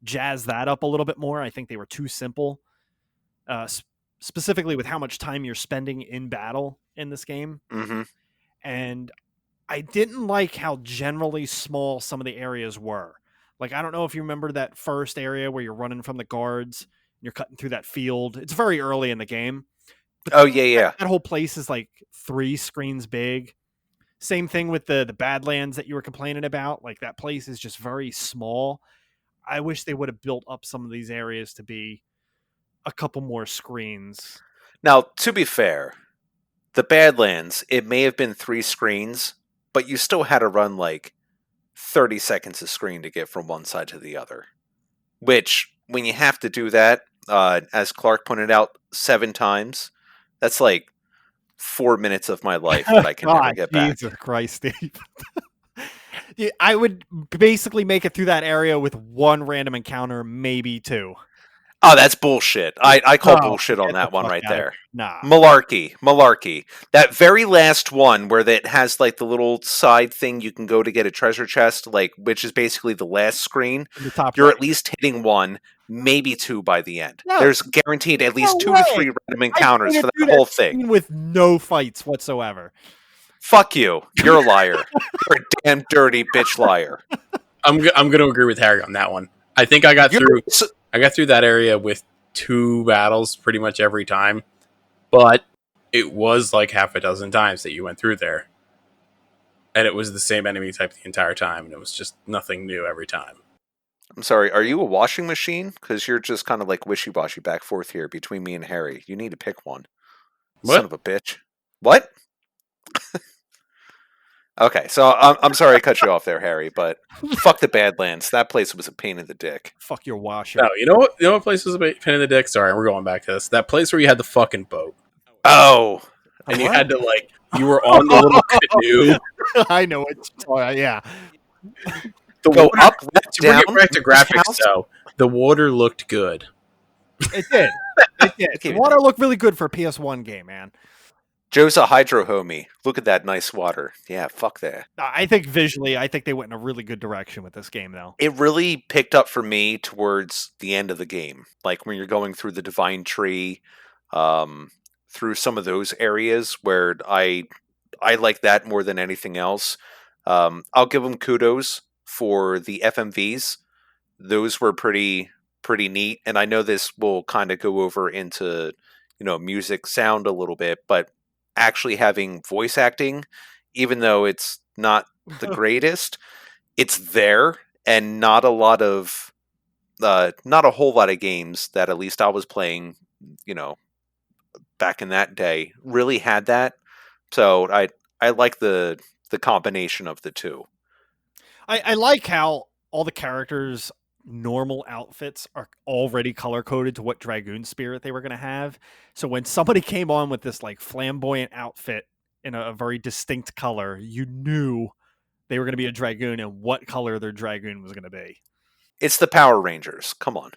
jazzed that up a little bit more. I think they were too simple, specifically with how much time you're spending in battle in this game. Mm-hmm. And I didn't like how generally small some of the areas were. Like, I don't know if you remember that first area where you're running from the guards. You're cutting through that field. It's very early in the game. Oh, yeah. That whole place is like 3 screens big. Same thing with the Badlands that you were complaining about. Like, that place is just very small. I wish they would have built up some of these areas to be a couple more screens. Now, to be fair, the Badlands, it may have been 3 screens, but you still had to run like 30 seconds a screen to get from one side to the other. Which, when you have to do that, as Clark pointed out 7 times, that's like 4 minutes of my life that I can never get back. Jesus Christ, Steve. Yeah, I would basically make it through that area with 1 random encounter, maybe 2. Oh, that's bullshit. I call bullshit on that one right there. Nah. Malarkey. That very last one where that has like the little side thing you can go to get a treasure chest, like, which is basically the last screen. You're at least hitting 1, maybe 2 by the end. No. There's guaranteed at least 2 to 3 random encounters for that whole thing. With no fights whatsoever. Fuck you. You're a liar. You're a damn dirty bitch liar. I'm going to agree with Harry on that one. I think I got through that area with 2 battles pretty much every time, but it was like half a dozen times that you went through there. And it was the same enemy type the entire time, and it was just nothing new every time. I'm sorry, are you a washing machine? Because you're just kind of like wishy-washy back forth here between me and Harry. You need to pick one. What? Son of a bitch. What? Okay, so I'm sorry I cut you off there, Harry, but fuck the Badlands. That place was a pain in the dick. Fuck your washer. No, you know what? You know what place was a pain in the dick? Sorry, we're going back to this. That place where you had the fucking boat, Oh, and you What? had to you were on the little canoe. I know it. Yeah. The Go water, up, we're down. getting back to graphics, house? though. The water looked good. It did. It did. Okay. The water looked really good for a PS1 game, man. Joe's a hydro homie. Look at that nice water. Yeah, fuck that. I think visually, I think they went in a really good direction with this game, though. It really picked up for me towards the end of the game, like when you're going through the Divine Tree, through some of those areas where I like that more than anything else. I'll give them kudos for the FMVs. Those were pretty neat, and I know this will kind of go over into music sound a little bit, but actually having voice acting, even though it's not the greatest, it's there, and not a whole lot of games that at least I was playing, back in that day really had that. So I like the combination of the two. I like how all the characters' normal outfits are already color coded to what Dragoon spirit they were going to have. So when somebody came on with this like flamboyant outfit in a very distinct color, you knew they were going to be a Dragoon and what color their Dragoon was going to be. It's the Power Rangers. Come on.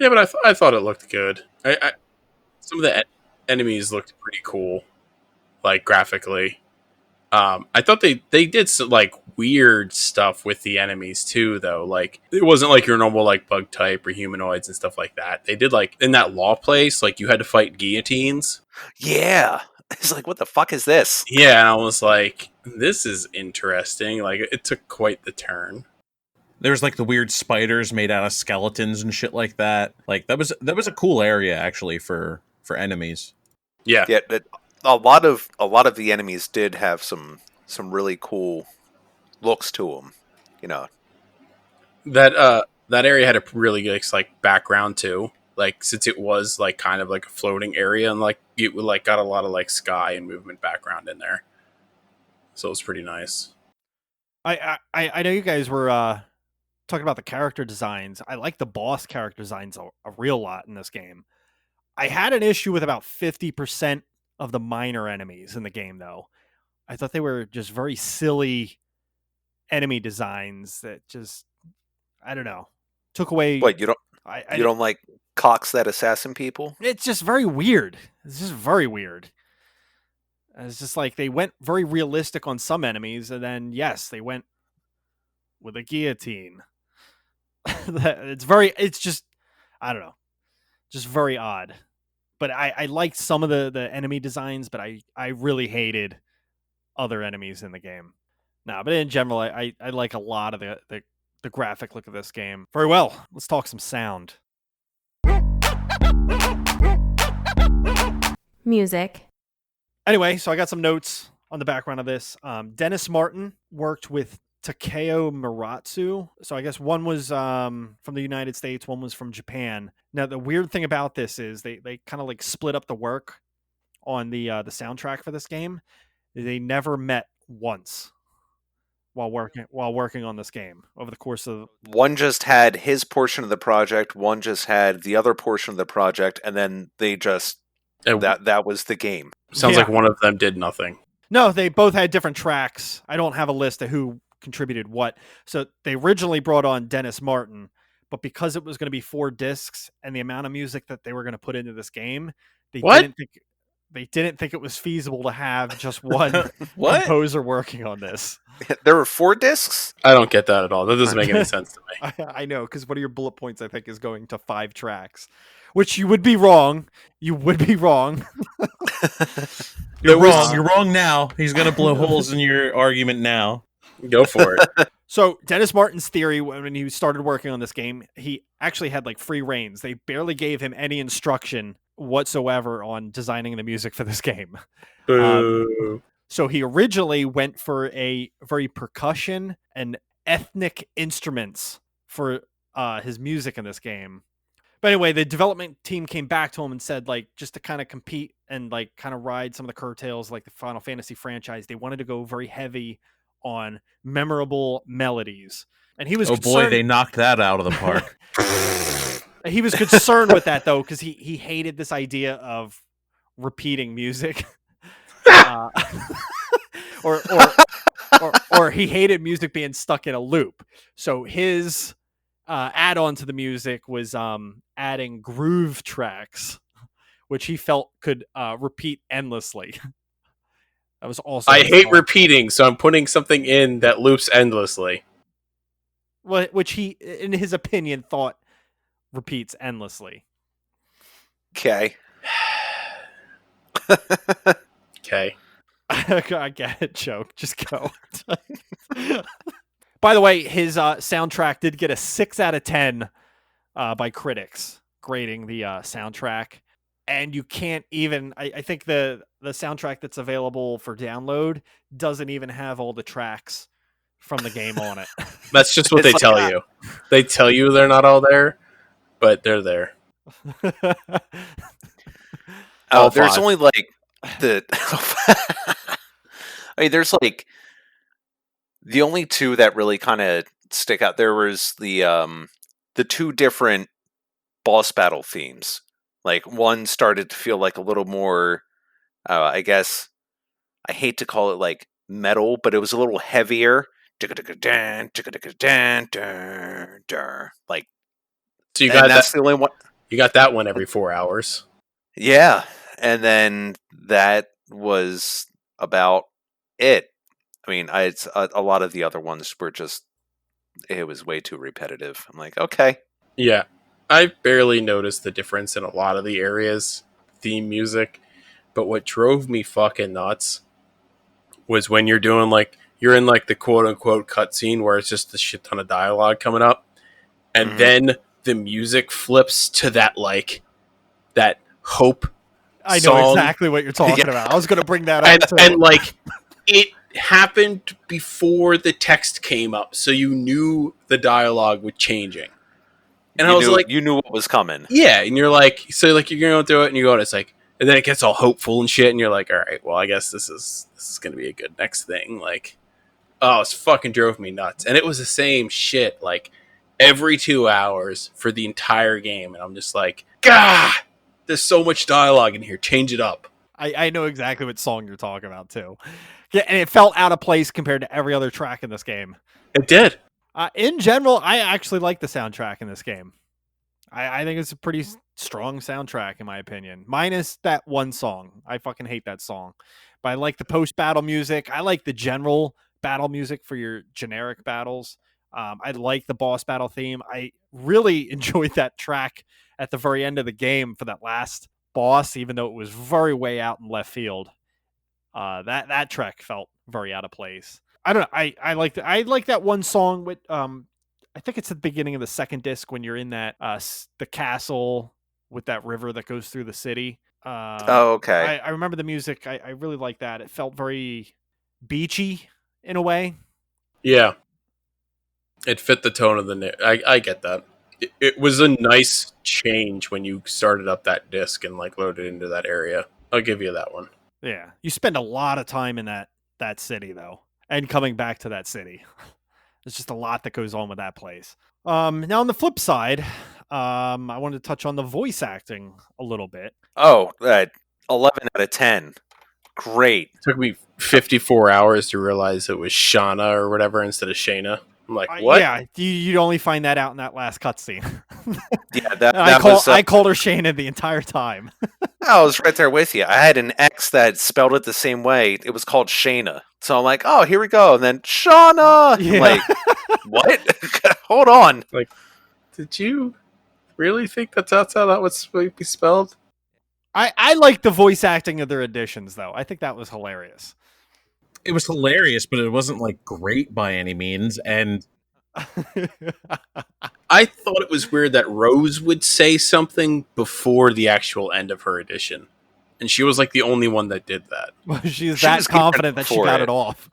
Yeah, but I thought it looked good. Some of the enemies looked pretty cool, like graphically. I thought they did some weird stuff with the enemies too, though. Like it wasn't like your normal bug type or humanoids and stuff like that. They did in that law place, you had to fight guillotines. Yeah. It's like, what the fuck is this? Yeah, and I was like, this is interesting. It took quite the turn. There's the weird spiders made out of skeletons and shit like that. That was a cool area actually for enemies. Yeah. Yeah, a lot of the enemies did have some really cool looks to them. That area had a really good background too. Since it was kind of a floating area, and it got a lot of sky and movement background in there, so it was pretty nice. I know you guys were talking about the character designs. I like the boss character designs a real lot in this game. I had an issue with about 50% of the minor enemies in the game, though. I thought they were just very silly enemy designs that just, I don't know, took away. What, you don't I don't like Cox that assassin people? It's just very weird. It's just very weird. It's just they went very realistic on some enemies, and then yes, they went with a guillotine. It's just, I don't know, just very odd. But I liked some of the enemy designs, but I really hated other enemies in the game. But in general, I like a lot of the graphic look of this game. Very well. Let's talk some sound. Music. Anyway, so I got some notes on the background of this. Dennis Martin worked with Takeo Miratsu. So I guess one was from the United States, one was from Japan. Now the weird thing about this is they kind of split up the work on the soundtrack for this game. They never met once while working on this game over the course of. One just had his portion of the project, one just had the other portion of the project, and then they just that was the game. Sounds like one of them did nothing. No, they both had different tracks. I don't have a list of who contributed what. So they originally brought on Dennis Martin, but because it was going to be 4 discs and the amount of music that they were going to put into this game, they didn't think it was feasible to have just one composer working on this. There were 4 discs? I don't get that at all. That doesn't make any sense to me. I know, because one of your bullet points, I think, is going to 5 tracks, which you would be wrong. You would be wrong. You're wrong. You're wrong now. He's going to blow holes in your argument now. Go for it. So Dennis Martin's theory when he started working on this game, he actually had free reins. They barely gave him any instruction whatsoever on designing the music for this game. So he originally went for a very percussion and ethnic instruments for his music in this game. But anyway, the development team came back to him and said, like, just to kind of compete and like kind of ride some of the coattails, like the Final Fantasy franchise, they wanted to go very heavy on memorable melodies. And he was boy, they knocked that out of the park. He was concerned with that though, because he hated this idea of repeating music, or he hated music being stuck in a loop. So his add-on to the music was adding groove tracks, which he felt could repeat endlessly. That was also I hate repeating, so I'm putting something in that loops endlessly. Which he, in his opinion, thought repeats endlessly. Okay. Okay. I get it, joke. Just go. By the way, his soundtrack did get a 6 out of 10 by critics grading the soundtrack. And you can't even, I think the soundtrack that's available for download doesn't even have all the tracks from the game on it. That's just what they It's tell you. They tell you they're not all there, but they're there. Oh, there's 5. only like the. I mean, there's like the only two that really kind of stick out. There was the two different boss battle themes. Like one started to feel like a little more, I guess, I hate to call it like metal, but it was a little heavier. Like, So you and got that's that. the only one. You got that one every 4 hours. Yeah, and then that was about it. I mean, it's a lot of the other ones were just, it was way too repetitive. I'm like, okay. Yeah. I barely noticed the difference in a lot of the areas, theme music, but what drove me fucking nuts was when you're doing like, you're in like the quote unquote cutscene where it's just a shit ton of dialogue coming up, and then the music flips to that like that hope I know song. exactly what you're talking about. I was going to bring that up and, too. and like it happened before the text came up, so you knew the dialogue was changing. And I was like, you knew what was coming. yeah, and you're like, so like you're going through it, and you go, and it's like, and then it gets all hopeful and shit, and you're like, all right, well, I guess this is going to be a good next thing. Like, oh, it fucking drove me nuts, and it was the same shit like every 2 hours for the entire game, and I'm just like, God, there's so much dialogue in here. Change it up. I know exactly what song you're talking about too. Yeah, and it felt out of place compared to every other track in this game. It did. In general, I actually like the soundtrack in this game. I think it's a pretty strong soundtrack in my opinion. Minus that one song. I fucking hate that song. But I like the post-battle music. I like the general battle music for your generic battles. I like the boss battle theme. I really enjoyed that track at the very end of the game for that last boss, even though it was very way out in left field. That track felt very out of place. I don't know. I like that one song with I think it's at the beginning of the second disc when you're in that the castle with that river that goes through the city. Oh, okay. I remember the music. I really like that. It felt very beachy in a way. Yeah. It fit the tone of the... I get that. It was a nice change when you started up that disc and like loaded into that area. I'll give you that one. Yeah. You spend a lot of time in that city though, and coming back to that city. There's just a lot that goes on with that place. Now on the flip side, I wanted to touch on the voice acting a little bit. Oh, 11 out of 10. Great. It took me 54 hours to realize it was Shauna or whatever instead of Shayna. I'm like, what? Yeah, you'd only find that out in that last cutscene. Yeah, I called her Shayna the entire time. I was right there with you. I had an ex that spelled it the same way. It was called Shayna. So I'm like, oh, here we go. And then Shauna. Yeah. I'm like, what? Hold on. Like, did you really think that's how that would be spelled? I like the voice acting of their additions, though. I think that was hilarious. It was hilarious, but it wasn't like great by any means. And I thought it was weird that Rose would say something before the actual end of her edition. And she was like the only one that did that. She's She that was confident that she before got it. it off.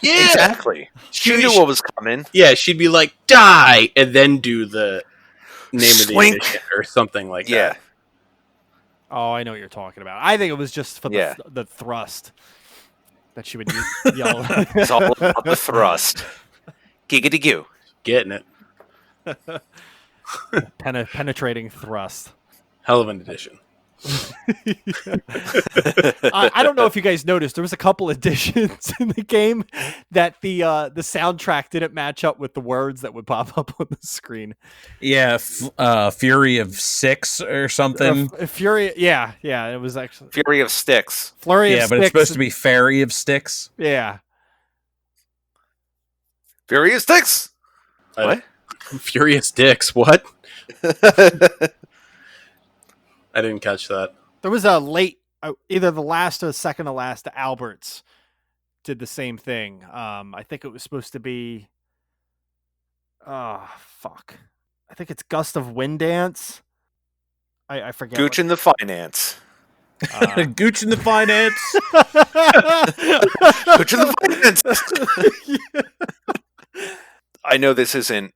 Yeah. Exactly. She knew what was coming. Yeah, she'd be like, die, and then do the name of the Slink. edition or something like Yeah. that. Oh, I know what you're talking about. I think it was just for the thrust that she would yell. It's all about the thrust. Giggity goo. Getting it. Penetrating thrust. Hell of an edition. I don't know if you guys noticed, there was a couple additions in the game that the soundtrack didn't match up with the words that would pop up on the screen. Yeah, Fury of 6 or something. Fury, yeah, it was actually Fury of Sticks. Flurry of Yeah, but Sticks. it's supposed to be Fairy of Sticks. Yeah. Fury of Sticks. What? Furious Dicks. What? I didn't catch that. There was a late, either the last or second to last, Alberts did the same thing. I think it was supposed to be, I think it's Gust of Wind Dance. I forget. Gooch in the Finance. Gooch in the Finance. Gooch in the Finance. I know this isn't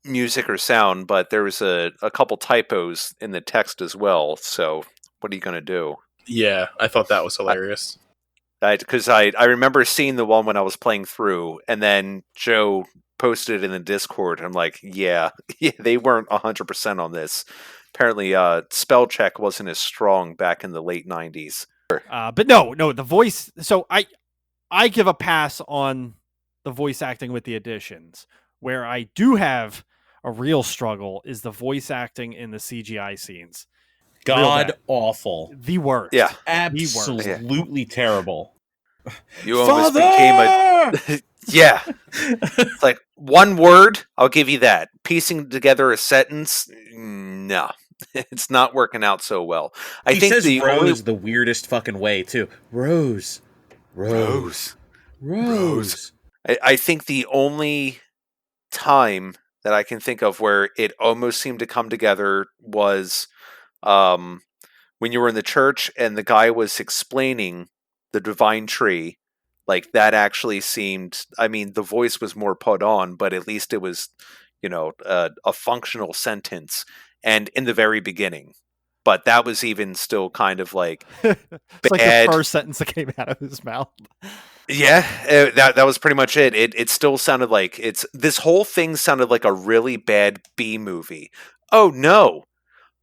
music or sound, but there was a couple typos in the text as well. So what are you going to do? Yeah, I thought that was hilarious. Because I remember seeing the one when I was playing through, and then Joe posted it in the Discord. I'm like, yeah, they weren't 100% on this. Apparently, spell check wasn't as strong back in the late 90s. But no, the voice. So I give a pass on the voice acting with the additions. Where I do have a real struggle is the voice acting in the CGI scenes. God awful. The worst. Yeah. Absolutely terrible. You almost became a... Yeah. It's like, one word, I'll give you that. Piecing together a sentence, no. It's not working out so well. He think says Rose the weirdest fucking way, too. Rose. I think the only time that I can think of where it almost seemed to come together was when you were in the church and the guy was explaining the divine tree. Like, that actually seemed, I mean, the voice was more put on, but at least it was, a functional sentence, and in the very beginning. But that was even still kind of like it's bad. Like the first sentence that came out of his mouth. Yeah, that was pretty much it. It still sounded like this whole thing sounded like a really bad B movie. Oh no,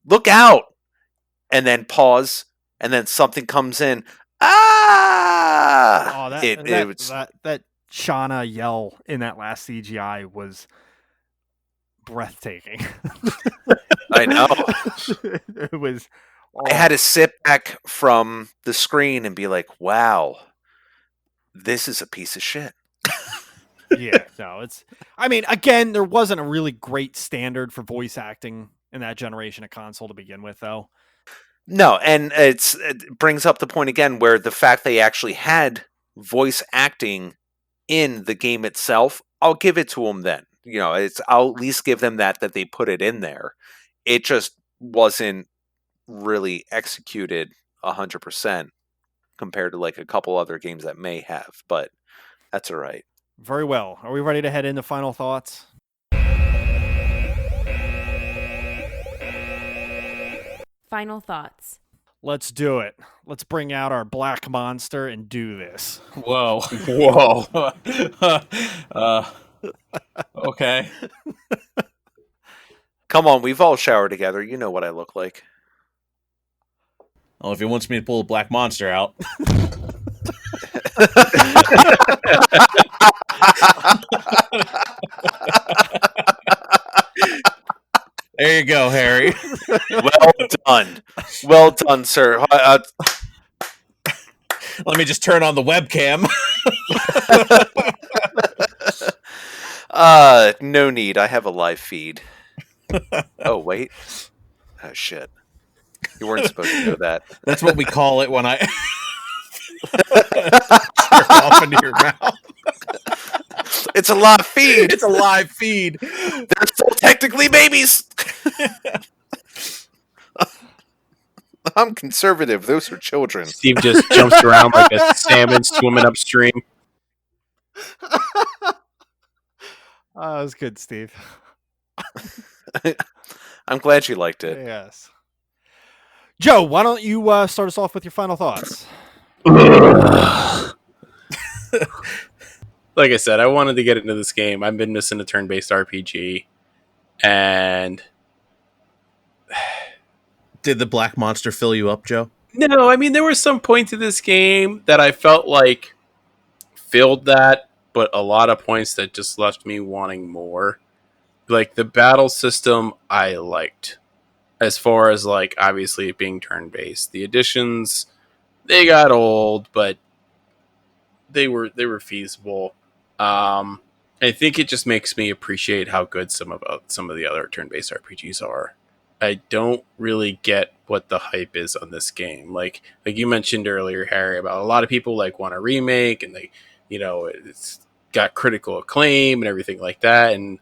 look out! And then pause, and then something comes in. Ah! Oh, that Shauna yell in that last CGI was breathtaking. I know. It was. I had to sit back from the screen and be like, "Wow, this is a piece of shit." Yeah, no, it's. I mean, again, there wasn't a really great standard for voice acting in that generation of console to begin with, though. No, and it brings up the point again where the fact they actually had voice acting in the game itself, I'll give it to them then. I'll at least give them that they put it in there. It just wasn't really executed 100% compared to like a couple other games that may have, but that's all right. Very well. Are we ready to head into final thoughts? Final thoughts. Let's do it. Let's bring out our black monster and do this. Whoa. Okay. Come on, we've all showered together. You know what I look like. Well, if he wants me to pull a black monster out. There you go, Harry. Well done, sir. Let me just turn on the webcam. No need. I have a live feed. Oh, wait. Oh, shit. You weren't supposed to know that. That's what we call it when I turn off into your mouth. It's a live feed. It's a live feed. They're still technically babies. I'm conservative. Those are children. Steve just jumps around like a salmon swimming upstream. That was good, Steve. I'm glad you liked it. Yes. Joe, why don't you start us off with your final thoughts? Like I said, I wanted to get into this game. I've been missing a turn-based RPG, and Did the black monster fill you up, Joe? no, I mean there were some points of this game that I felt like filled that, but a lot of points that just left me wanting more. Like the battle system, I liked. As far as like obviously it being turn-based, the additions they got old, but they were feasible. I think it just makes me appreciate how good some of the other turn-based RPGs are. I don't really get what the hype is on this game. Like you mentioned earlier, Harry, about a lot of people like want a remake, and they, it's got critical acclaim and everything like that, and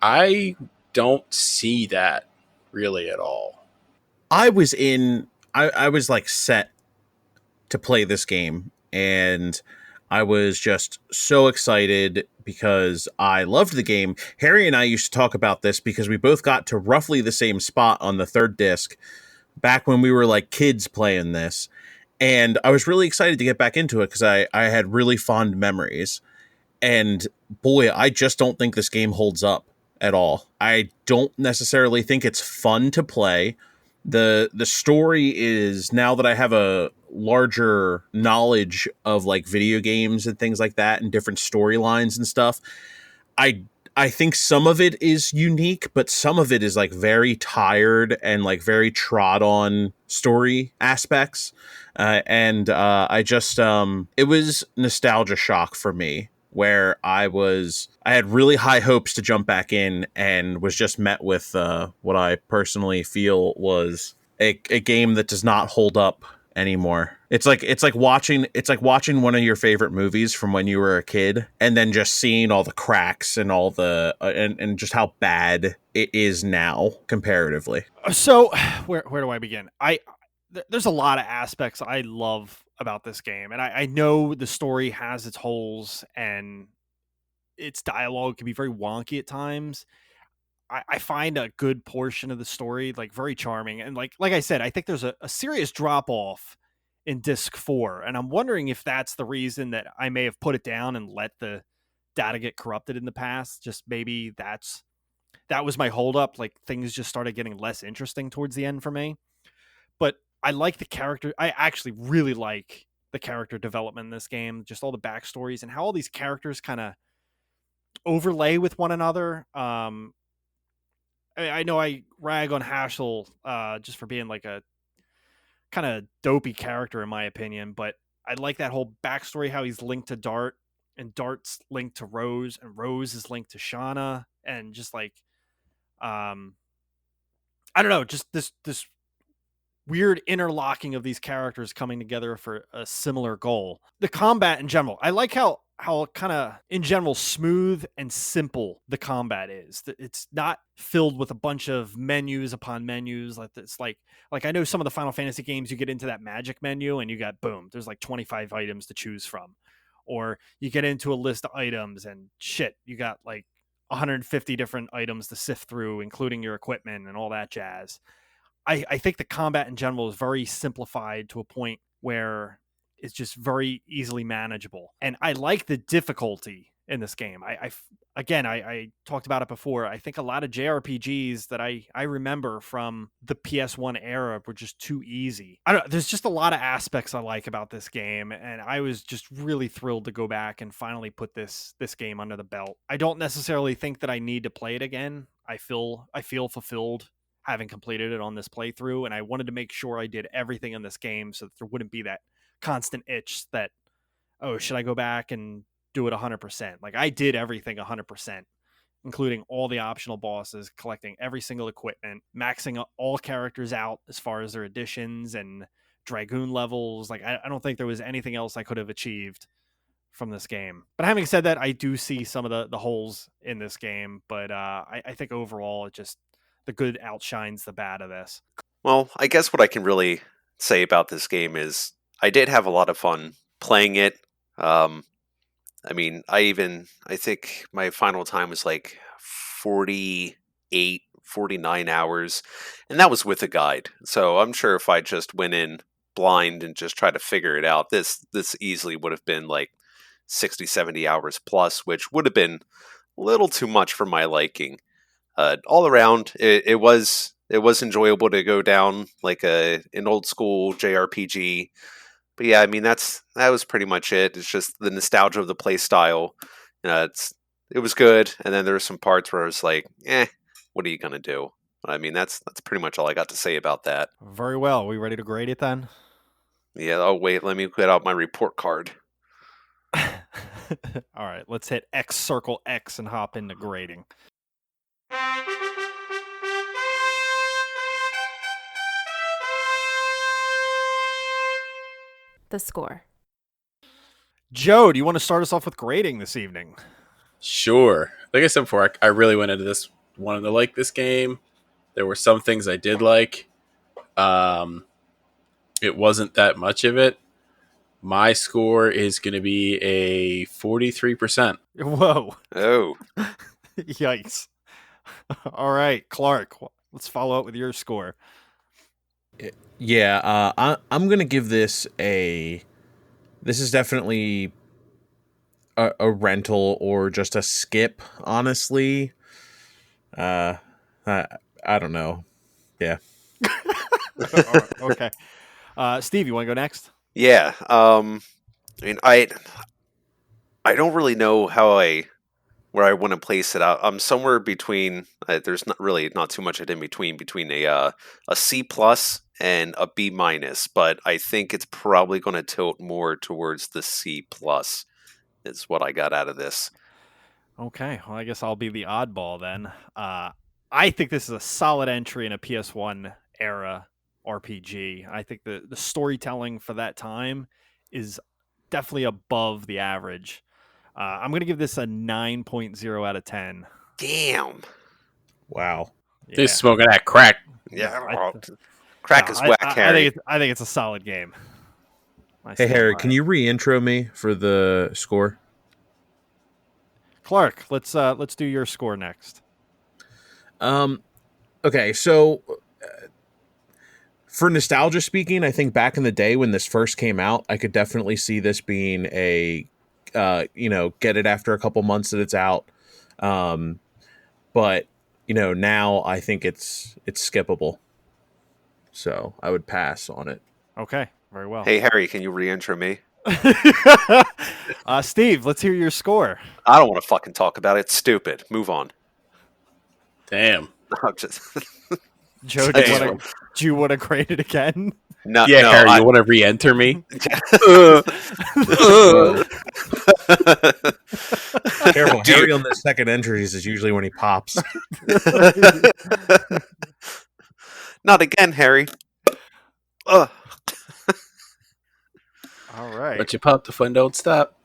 I don't see that really at all. I was like set to play this game, and I was just so excited because I loved the game. Harry and I used to talk about this because we both got to roughly the same spot on the third disc back when we were like kids playing this. And I was really excited to get back into it because I had really fond memories. And boy, I just don't think this game holds up at all. I don't necessarily think it's fun to play. The story is, now that I have a larger knowledge of like video games and things like that and different storylines and stuff, I I think some of it is unique, but some of it is like very tired and like very trod on story aspects. I just it was nostalgia shock for me, where I had really high hopes to jump back in and was just met with what I personally feel was a game that does not hold up anymore. It's like watching one of your favorite movies from when you were a kid and then just seeing all the cracks and all the and just how bad it is now comparatively. So, where do I begin? There's a lot of aspects I love about this game, and I know the story has its holes and its dialogue can be very wonky at times. I find a good portion of the story like very charming, and like I said, I think there's a serious drop off in disc 4, and I'm wondering if that's the reason that I may have put it down and let the data get corrupted in the past. Just maybe that was my holdup. Like things just started getting less interesting towards the end for me. But I like the character. I actually really like the character development in this game, just all the backstories and how all these characters kind of overlay with one another. I know I rag on Haschel just for being like a kind of dopey character in my opinion, but I like that whole backstory, how he's linked to Dart and Dart's linked to Rose and Rose is linked to Shauna, and just like I don't know, just this weird interlocking of these characters coming together for a similar goal. The combat in general, I like how kind of in general smooth and simple the combat is. It's not filled with a bunch of menus upon menus. Like it's like I know some of the Final Fantasy games, you get into that magic menu and you got boom, there's like 25 items to choose from, or you get into a list of items and shit, you got like 150 different items to sift through, including your equipment and all that jazz. I think the combat in general is very simplified to a point where it's just very easily manageable. And I like the difficulty in this game. I talked about it before. I think a lot of JRPGs that I remember from the PS1 era were just too easy. I don't know. There's just a lot of aspects I like about this game, and I was just really thrilled to go back and finally put this game under the belt. I don't necessarily think that I need to play it again. I feel fulfilled having completed it on this playthrough, and I wanted to make sure I did everything in this game so that there wouldn't be that constant itch that, oh, should I go back and do it 100%? Like I did everything 100%, including all the optional bosses, collecting every single equipment, maxing all characters out as far as their additions and Dragoon levels. Like I don't think there was anything else I could have achieved from this game. But having said that, I do see some of the holes in this game, but I think overall it just, the good outshines the bad of this. Well, I guess what I can really say about this game is I did have a lot of fun playing it. I mean, I think my final time was like 48, 49 hours, and that was with a guide. So I'm sure if I just went in blind and just tried to figure it out, this easily would have been like 60, 70 hours plus, which would have been a little too much for my liking. All around, it was enjoyable to go down like an old school JRPG. But yeah, I mean that was pretty much it. It's just the nostalgia of the play style. It was good, and then there were some parts where I was like, what are you gonna do? I mean, that's pretty much all I got to say about that. Very well. Are we ready to grade it then? Yeah. Oh wait, let me get out my report card. All right, let's hit X circle X and hop into grading. The score. Joe, do you want to start us off with grading this evening? Sure. Like I said before, I really went into this wanting to like this game. There were some things I did like. It wasn't that much of it. My score is going to be a 43%. Whoa. Oh. Yikes. All right, Clark, let's follow up with your score. Yeah, I'm going to give this this is definitely a rental or just a skip, honestly. I don't know. Yeah. Okay. Steve, you want to go next? Yeah. I mean, I don't really know where I want to place it out. I'm somewhere between. There's not too much in between a C plus and a B minus, but I think it's probably going to tilt more towards the C plus. Is what I got out of this. Okay, well, I guess I'll be the oddball then. I think this is a solid entry in a PS1 era RPG. I think the storytelling for that time is definitely above the average. I'm going to give this a 9.0 out of 10. Damn. Wow. Yeah. He's smoking that crack. Yeah. Crack is whack, Harry. I think it's a solid game. Hey, Harry, can you re-intro me for the score? Clark, let's do your score next. Okay, so for nostalgia speaking, I think back in the day when this first came out, I could definitely see this being a get it after a couple months that it's out. But now I think it's skippable. So I would pass on it. Okay, very well. Hey, Harry, can you re-intro me? Steve, let's hear your score. I don't want to fucking talk about it. It's stupid. Move on. Damn. I'm just... Joe, do you want to grade it again? No, Harry, you want to re-enter me? Careful, Harry on the second entries is usually when he pops. Not again, Harry. Ugh. All right. But you pop, the fun don't stop.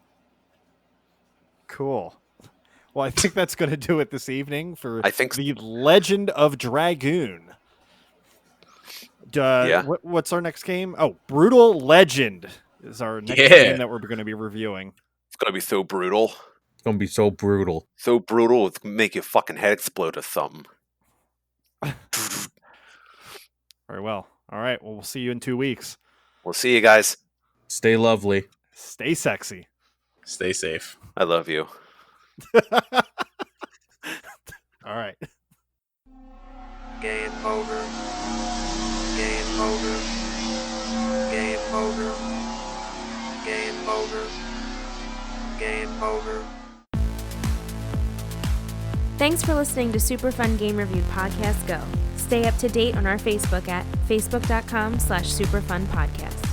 Cool. Well, I think that's going to do it this evening for the Legend of Dragoon. What's our next game? Oh, Brutal Legend is our next game that we're going to be reviewing. It's going to be so brutal. It's going to be so brutal. So brutal, it's going to make your fucking head explode or something. Very well. All right. Well, we'll see you in 2 weeks. We'll see you guys. Stay lovely. Stay sexy. Stay safe. I love you. All right. Game over. Game over. Game over. Game over. Game over. Thanks for listening to Super Fun Game Review Podcast Go. Stay up to date on our Facebook at facebook.com/superfunpodcast.